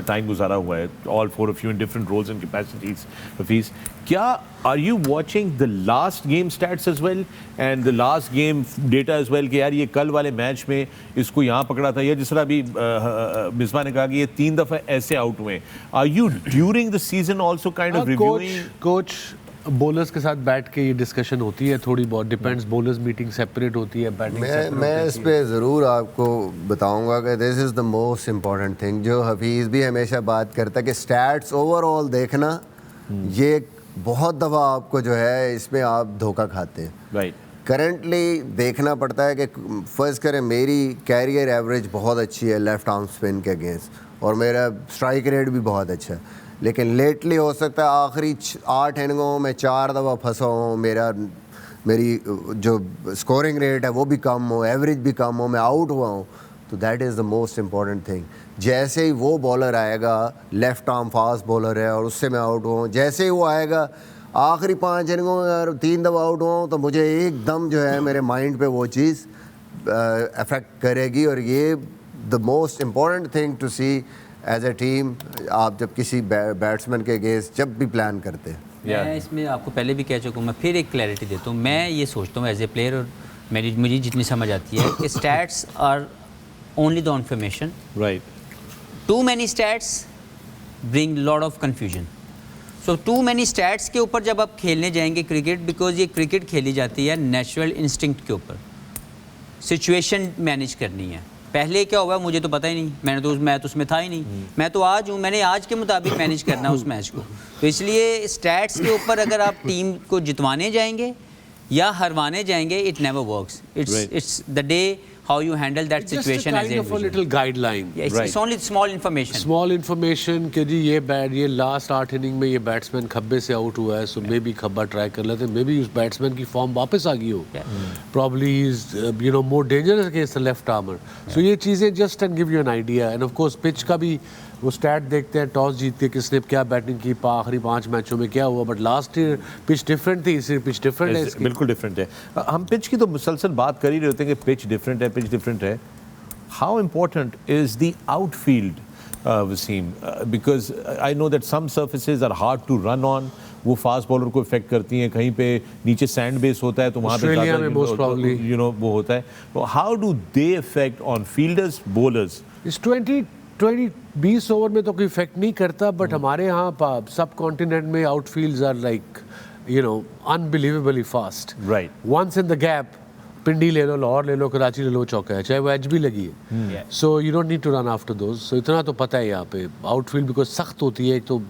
[SPEAKER 1] टाइम गुजारा हुआ है, all 4 of you in different roles and capacities. Hafeez, क्या are you watching the last game stats as well and the last game data as well कि यार ये कल वाले मैच में इसको यहाँ पकड़ा था, या जिस तरह अभी मिसबा ने कहा कि ये 3 दफ़ा ऐसे आउट हुए? Are you during the season also kind of reviewing?
[SPEAKER 5] Coach bowlers के साथ बैठ के ये डिस्कशन होती है थोड़ी बहुत, डिपेंड्स, बॉलर्स मीटिंग सेपरेट होती है, बैटिंग
[SPEAKER 4] मैं इस पे ज़रूर आपको बताऊंगा कि this is the most important thing, जो हफीज़ भी हमेशा बात करता है कि स्टैट्स ओवरऑल देखना, ये बहुत दफ़ा आपको जो है इसमें आप धोखा खाते हैं।
[SPEAKER 1] राइट,
[SPEAKER 4] करंटली देखना पड़ता है कि फ़र्ज़ करें मेरी कैरियर एवरेज बहुत अच्छी है लेफ़्ट आर्म स्पिन के अगेंस्ट और मेरा स्ट्राइक रेट भी बहुत अच्छा है, लेकिन लेटली हो सकता है आखिरी 8 इनिंगों में 4 दफ़ा फंसा हूँ, मेरी जो स्कोरिंग रेट है वो भी कम हो, एवरेज भी कम हो, मैं आउट हुआ हूँ। तो that is the most important thing. जैसे ही वो बॉलर आएगा, लेफ़्ट आर्म फास्ट बॉलर है और उससे मैं आउट हुआ हूँ, जैसे ही वो आएगा आखिरी 5 इनिंगों में अगर 3 दफ़ा आउट हुआ हूँ तो मुझे एकदम जो है मेरे माइंड पे वो चीज़ अफेक्ट करेगी। और ये the most important thing to see as a team, आप जब किसी बैट्समैन के अगेंस्ट जब भी प्लान करते हैं।
[SPEAKER 3] मैं इसमें आपको पहले भी कह चुका हूँ, मैं फिर एक क्लैरिटी देता हूँ। मैं ये सोचता हूँ एज ए प्लेयर, और मुझे जितनी समझ आती है कि stats are only the information,
[SPEAKER 1] right,
[SPEAKER 3] too many stats bring lot of confusion. So too many stats के ऊपर जब आप खेलने जाएंगे क्रिकेट, बिकॉज ये क्रिकेट खेली जाती है नेचुरल इंस्टिंक्ट के ऊपर, सिचुएशन मैनेज करनी है। पहले क्या हुआ मुझे तो पता ही नहीं, मैं तो उसमें था ही नहीं, मैं तो आज हूँ, मैंने आज के मुताबिक मैनेज करना है उस मैच को। तो इसलिए स्टैट्स के ऊपर अगर आप टीम को जितवाने जाएंगे या हरवाने जाएंगे, it never works. It's the day how you handle that situation as an
[SPEAKER 5] individual. Kind of a little guideline.
[SPEAKER 3] Yeah,
[SPEAKER 1] right.
[SPEAKER 3] It's only small information.
[SPEAKER 5] Small information कि जी ये लास्ट 8 इनिंग में ये बैट्समैन खब्बे से आउट हुआ है, सो मे बी खब्बा ट्राई कर लेते, मे बी उस बैट्समैन की फॉर्म वापस आ गई हो, probably is more dangerous against the left armer. So ये चीज़ें just and give you an idea. And of course pitch का भी वो स्टैट देखते हैं, टॉस जीत के किसने क्या बैटिंग की, आखिरी 5 मैचों में क्या हुआ, but last year pitch different थी, इस ईयर पिच डिफरेंट है,
[SPEAKER 1] बिल्कुल डिफरेंट है। हम पिच की तो मुसलसल बात कर ही रहे होते हैं कि पिच डिफरेंट है, पिच डिफरेंट है। How important is the outfield, Wasim? Because I know that some surfaces are hard to run on, वो फास्ट बॉलर को इफेक्ट करती हैं, कहीं पे नीचे सैंड बेस होता है तो वहाँ पे वो होता है। How do they effect on fielders, bowlers?
[SPEAKER 5] इस 20 ओवर में तो कोई इफेक्ट नहीं करता, बट हमारे यहाँ सब कॉन्टिनेंट में outfields are like unbelievably fast.
[SPEAKER 1] Right,
[SPEAKER 5] once in the gap, Pindi ले लो, लाहौर ले लो, कराची ले लो, चौका है, चाहे वो एज भी लगी है, so you don't need to run after those. So इतना तो पता है यहाँ पे आउटफील्ड बिकॉज सख्त होती है, एक तो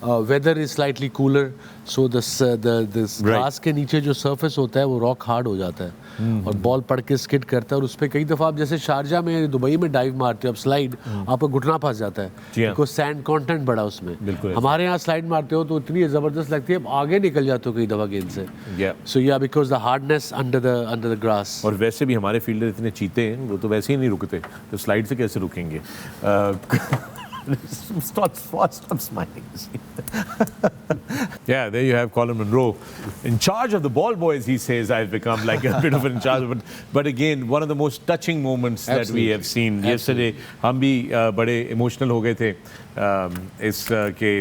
[SPEAKER 5] weather is slightly cooler, so this grass के नीचे जो सरफेस होता है वो रॉक हार्ड हो जाता है और बॉल पड़ के स्किड करता है, और उस पर कई दफ़ा आप जैसे शारजा में, दुबई में डाइव मारते हो आप, स्लाइड आपका घुटना फंस जाता है बिकॉज सैंड कंटेंट बड़ा उसमें। हमारे यहाँ स्लाइड मारते हो तो इतनी ज़बरदस्त लगती है, आगे निकल जाते हो कई दफ़ा गेंद से। सो या because the hardness under the grass.
[SPEAKER 1] और वैसे भी हमारे फील्डर इतने चीते हैं, वो तो वैसे ही नहीं रुकते, तो स्लाइड से कैसे रुकेंगे? Stop smiling. Yeah, there you have Colin Munro in charge of the ball boys. He says I've become like a bit of an in charge, but again, one of the most touching moments that we have seen yesterday. हम भी बड़े इमोशनल हो गए थे इस के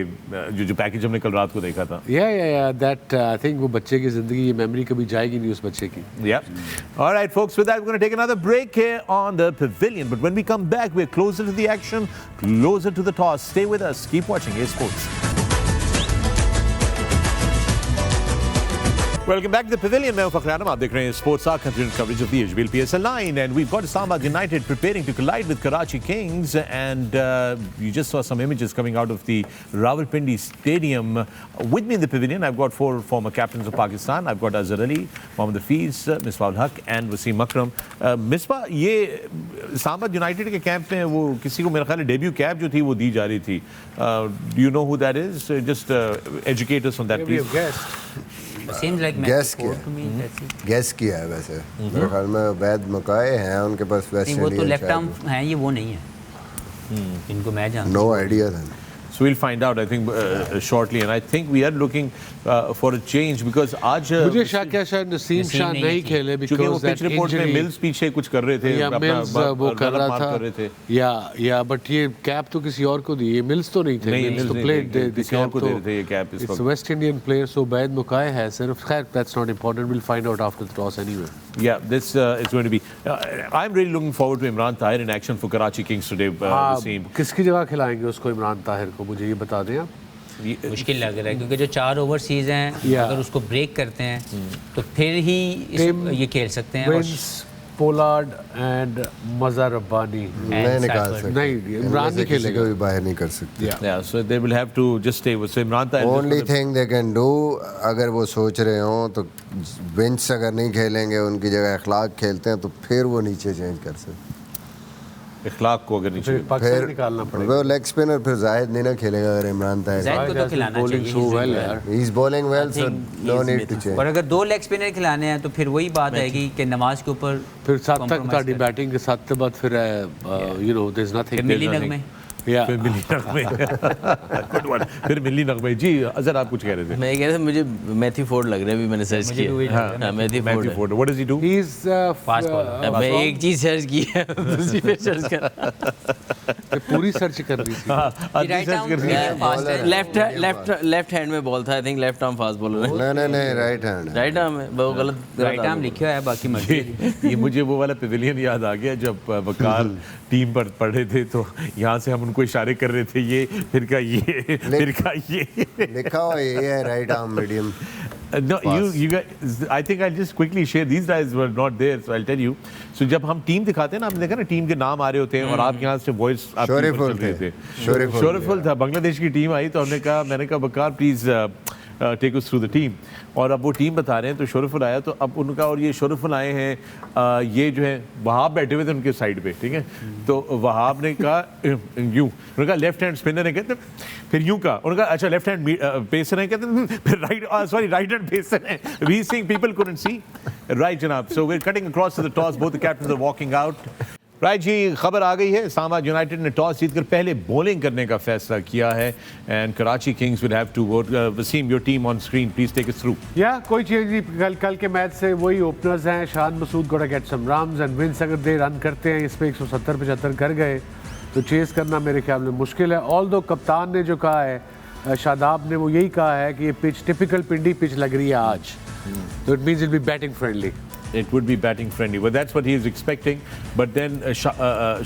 [SPEAKER 1] जो पैकेज हमने कल रात को देखा था।
[SPEAKER 5] Yeah, that I think वो बच्चे की जिंदगी की मेमोरी कभी जाएगी नहीं उस बच्चे की।
[SPEAKER 1] Yeah. All right, folks. With that, we're going to take another break here on the Pavilion. But when we come back, we're closer to the action, closer to the toss. Stay with us. Keep watching A Sports. Welcome back to the Pavilion. मैं हूं Akram. आप देख रहे हैं स्पोर्ट्स का continued coverage of the HBL PSL9, and we've got Islamabad United preparing to collide with Karachi Kings, and you just saw some images coming out of the Rawalpindi Stadium. With me in the Pavilion, I've got 4 former captains of Pakistan. I've got Azhar Ali, Mohammad Hafeez, Misbah and Wasim Akram. Misbah, ये Islamabad United के कैंप में वो किसी को मेरा ख्याल है डेब्यू कैप जो थी वो दी जा रही थी. Do you know who that is? Just educate us on that, please.
[SPEAKER 3] Seems like
[SPEAKER 4] gas किया गैस किया है वैसे मेरे ख्याल में वैद मकाए हैं उनके पास वैसे
[SPEAKER 3] वो तो लेफ्ट आर्म है, ये वो नहीं है इनको मैं जानता हूं.
[SPEAKER 4] नो आइडिया था.
[SPEAKER 1] So we'll find out, I think, shortly. And I think we are looking for a change because आज
[SPEAKER 5] मुझे शक है शायद नसीम शाह नहीं खेले
[SPEAKER 1] क्योंकि वो
[SPEAKER 5] because that
[SPEAKER 1] पिच रिपोर्ट में
[SPEAKER 5] injury
[SPEAKER 1] मिल्स पीछे कुछ कर रहे थे
[SPEAKER 5] या मिल्स वो कर रहा
[SPEAKER 1] कर रहे थे.
[SPEAKER 5] था या बट ये कैप तो किसी और को दी. ये मिल्स तो नहीं थे. मिल्स तो प्लेड
[SPEAKER 1] किसी और को दे रहे थे ये cap.
[SPEAKER 5] It's West Indian player so बैद मुकाए है सिर्फ. खैर that's not important. Will find out after the toss anyway.
[SPEAKER 1] Yeah, this is going to be. I'm really looking forward to Imran Tahir in action for Karachi Kings today. Wasim.
[SPEAKER 5] किसकी जगह खिलाएंगे उसको इमरान ताहिर को, मुझे ये बता दें आप.
[SPEAKER 3] मुश्किल लग रहा है क्योंकि जो 4 ओवरसीज हैं अगर उसको ब्रेक करते हैं तो फिर ही ये खेल सकते हैं.
[SPEAKER 5] पोलार्ड एंड मज़ा रब्बानी
[SPEAKER 4] नहीं निकाल सकते.
[SPEAKER 5] नहीं, इमरान नहीं खेलेगा.
[SPEAKER 4] कोई बाहर नहीं कर सकते.
[SPEAKER 1] Yeah, so they will have to just stay with Imran Tahir.
[SPEAKER 4] Only thing they can do, अगर वो सोच रहे हो तो विंस अगर नहीं खेलेंगे उनकी जगह अखलाक खेलते हैं तो फिर वो नीचे चेंज कर सकते.
[SPEAKER 1] इखलाक को अगर नीचे
[SPEAKER 5] पाकिस्तान निकालना पड़ेगा.
[SPEAKER 4] वो लेग स्पिनर फिर जाहिद नहीं ना खेलेगा अगर इमरान ताहिर.
[SPEAKER 3] जाहिद को तो खिलाना चाहिए.
[SPEAKER 4] He is bowling well so no need to change.
[SPEAKER 3] और अगर 2 लेग स्पिनर खिलाने हैं तो फिर वही बात आएगी कि नमाज के ऊपर
[SPEAKER 5] फिर 7 तक ताड़ी बैटिंग के 7 के बाद फिर you know there is nothing.
[SPEAKER 3] मिली नगमे
[SPEAKER 1] फिर मिली नगमे. Good one. फिर मिली नगमे. जी अजहर आप कुछ कह रहे थे.
[SPEAKER 2] मैं कह रहा था मुझे मैथ्यू फोर्ड लग रहा है. अभी मैंने सर्च किया. हां Matthew Forde.
[SPEAKER 1] What does he do?
[SPEAKER 5] He is
[SPEAKER 3] fast bowler.
[SPEAKER 2] मैं एक चीज सर्च की है दूसरी पे सर्च कर.
[SPEAKER 5] पूरी सर्च कर रही थी.
[SPEAKER 2] लेफ्ट हैंड में बॉल था. I think left arm fast bowler है.
[SPEAKER 4] नहीं राइट हैंड.
[SPEAKER 2] राइट आर्म है. वो गलत
[SPEAKER 3] राइट आर्म लिखा है बाकी मर्जी.
[SPEAKER 1] ये मुझे वो वाला पेविलियन याद आ गया जब वकार टीम पर पढ़े थे तो यहाँ से हम उनको इशारे कर रहे थे. ये फिर का ये फिर का ये
[SPEAKER 4] लिखा हुआ ये है right arm medium.
[SPEAKER 1] No, you guys, I think I'll just quickly share. These guys were not there, so I'll tell you. So जब हम टीम दिखाते हैं ना, हमने देखा ना टीम के नाम आ रहे होते हैं और आप यहाँ से वॉइस
[SPEAKER 4] शोरेफुल
[SPEAKER 1] था. बांग्लादेश की टीम आई तो मैंने कहा Waqar please take us through the team. और अब वो टीम बता रहे हैं तो शोरफुल आया तो अब उनका और ये शोरफुल आए हैं ये जो है वहाब बैठे हुए थे उनके साइड पे. ठीक है तो वहाब ने कहा यूं. उन्होंने कहा लेफ्ट हैंड स्पिनर है कहते. फिर यूं कहा. उन्होंने कहा अच्छा लेफ्ट हैंड पेसर है कहते. फिर राइट हैंड पेसर है. We seeing people couldn't see. Right जनाब. So we are cutting across to the toss. Both the captains are walking out. Right जी खबर आ गई है. इस्लामाबाद यूनाइटेड ने टॉस जीतकर पहले बॉलिंग करने का फैसला किया है and Karachi Kings will have to vote. Wasim your team on screen please take us through.
[SPEAKER 5] या कोई चेंज नहीं. कल के मैच से वही ओपनर्स हैं. Shan Masood gotta get some runs and wins. अगर दे रन करते हैं इस पे 170-75 कर गए तो चेस करना मेरे ख्याल में मुश्किल है. ऑल्दो कप्तान ने जो कहा है शादाब ने वो यही कहा है कि ये पिच टिपिकल पिंडी पिच लग रही है आज. तो it means it be batting friendly.
[SPEAKER 1] It would be batting friendly, but that's what he is expecting. But then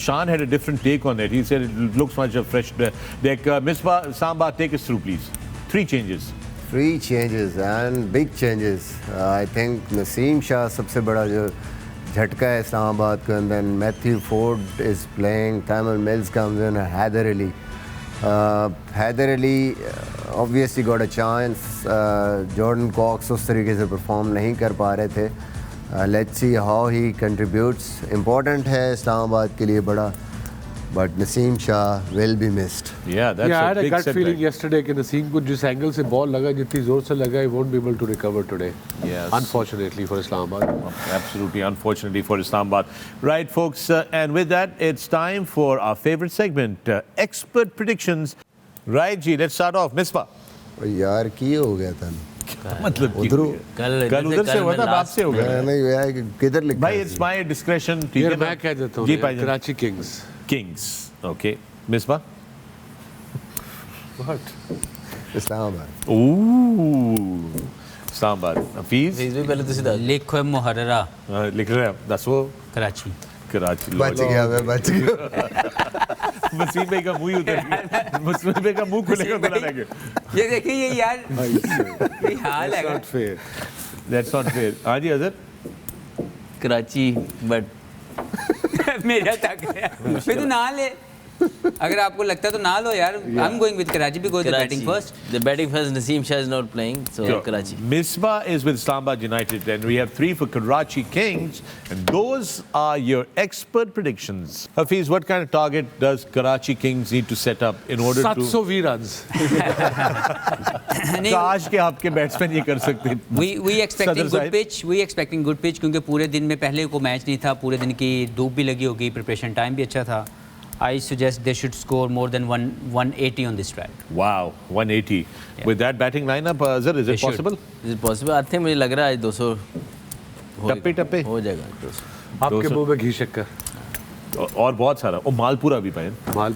[SPEAKER 1] Shan had a different take on it. He said it looks much a fresh deck. Misbah, Samba, take us through, please. 3 changes.
[SPEAKER 4] 3 changes and big changes. I think Naseem Shah सबसे बड़ा जो झटका है इस्लामाबाद को. And then Matthew Ford is playing. Tamil Mills comes in. Haider Ali. Haider Ali obviously got a chance. Jordan Cox उस तरीके से perform नहीं कर पा रहे थे. Let's see how he contributes. Important है इस्लामाबाद के लिए बड़ा. But Naseem Shah will be missed.
[SPEAKER 1] Yeah, that's
[SPEAKER 5] I
[SPEAKER 1] a
[SPEAKER 5] had a
[SPEAKER 1] big
[SPEAKER 5] gut
[SPEAKER 1] setback.
[SPEAKER 5] feeling yesterday कि नसीम को जिस एंगल से बॉल लगा जितनी जोर से लगा he won't be able to recover today.
[SPEAKER 1] Yes.
[SPEAKER 5] Unfortunately for Islamabad.
[SPEAKER 1] Absolutely, unfortunately for Islamabad. Right, folks, and with that, it's time for our favorite segment, expert predictions. Right, Ji, let's start off. Misbah.
[SPEAKER 4] यार की हो गया था.
[SPEAKER 1] मतलब
[SPEAKER 4] उधर
[SPEAKER 1] कल उधर से हुआ था. बात से हो गया.
[SPEAKER 4] नहीं यार किधर लिखा
[SPEAKER 1] भाई इट्स माय डिस्क्रेशन. ठीक है
[SPEAKER 5] मैं कह देता हूँ
[SPEAKER 1] जी भाई.
[SPEAKER 5] Karachi Kings.
[SPEAKER 1] Kings. Okay Misbah.
[SPEAKER 4] Islamabad.
[SPEAKER 1] Oh Islamabad. Hafeez
[SPEAKER 2] भी पहले तो सीधा
[SPEAKER 3] लिखो मुहर्ररा
[SPEAKER 1] लिख रहे हैं. दस वो
[SPEAKER 3] कराची.
[SPEAKER 4] बच गया मैं बच गया.
[SPEAKER 1] वसीम भाई का मुंह ही उतर गया. वसीम भाई का मुंह खुलेगा खुला रह गया.
[SPEAKER 3] ये देखिए ये यार ये हाल है.
[SPEAKER 1] That's not fair. हाँ जी अजहर.
[SPEAKER 2] कराची बट
[SPEAKER 3] मेरा तक है फिर तू ना ले अगर आपको लगता है तो ना लो यार I am going with Karachi because the batting first
[SPEAKER 2] The batting first, Naseem Shah is not playing, so Karachi.
[SPEAKER 1] Misbah is with Islamabad United, and we have 3 for Karachi Kings, and those are your expert predictions. Hafeez, what kind of target does Karachi Kings need to set up in order to?
[SPEAKER 5] 720 runs.
[SPEAKER 1] काश के आपके बैट्समैन ये कर सकते.
[SPEAKER 3] we expecting
[SPEAKER 1] सदर
[SPEAKER 3] good
[SPEAKER 1] Sahib.
[SPEAKER 3] pitch we expecting good pitch क्योंकि पूरे दिन में पहले को मैच नहीं था पूरे दिन की धूप भी लगी होगी प्रिपरेशन टाइम भी अच्छा था I suggest they should score more than 180 on this track.
[SPEAKER 1] Wow, 180. With that batting lineup, Azhar, is
[SPEAKER 3] They
[SPEAKER 1] it
[SPEAKER 3] should.
[SPEAKER 1] possible?
[SPEAKER 2] Is it possible? I think मुझे लग रहा है 200
[SPEAKER 1] टप्पे टप्पे.
[SPEAKER 2] हो जाएगा 200.
[SPEAKER 5] आपके मुंह में घी शक्कर.
[SPEAKER 1] और बहुत सारा. और मालपुरा भी पाए.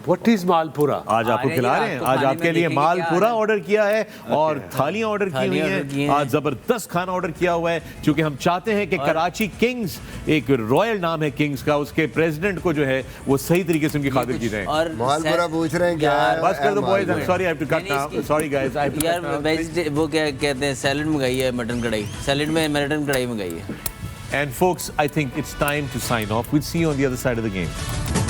[SPEAKER 5] What is Malpura?
[SPEAKER 1] आज आपको
[SPEAKER 3] अरे
[SPEAKER 1] खिला
[SPEAKER 3] ये
[SPEAKER 1] रहे हैं.
[SPEAKER 3] आपको
[SPEAKER 1] आज
[SPEAKER 3] खाने
[SPEAKER 1] आपके
[SPEAKER 3] में
[SPEAKER 1] लिए
[SPEAKER 3] देखेंगे
[SPEAKER 1] मालपुरा
[SPEAKER 3] क्या
[SPEAKER 1] ऑर्डर किया है और थालियां ऑर्डर की हुई
[SPEAKER 2] थालियां ऑर्डर की
[SPEAKER 1] हैं.
[SPEAKER 2] हैं.
[SPEAKER 1] आज जबरदस्त खाना ऑर्डर किया हुआ है क्योंकि हम चाहते हैं कि कराची किंग्स, एक रॉयल नाम है किंग्स का, उसके प्रेसिडेंट को जो है वो सही तरीके से उनकी खातिर की जाए.
[SPEAKER 2] और
[SPEAKER 4] मालपुरा पूछ रहे हैं क्या है?
[SPEAKER 1] बस कर दो boys. I am sorry, I have to cut
[SPEAKER 3] नहीं,
[SPEAKER 1] नाउ.
[SPEAKER 3] इसकी-
[SPEAKER 1] sorry guys, I have to
[SPEAKER 2] यार वो क्या कहते हैं सैलड मंगाई है मटन कढ़ाई सैलड में मटन कढ़ाई मंगाई है.
[SPEAKER 1] And folks, I think it's time to sign off. We'll see you on the other side of the game.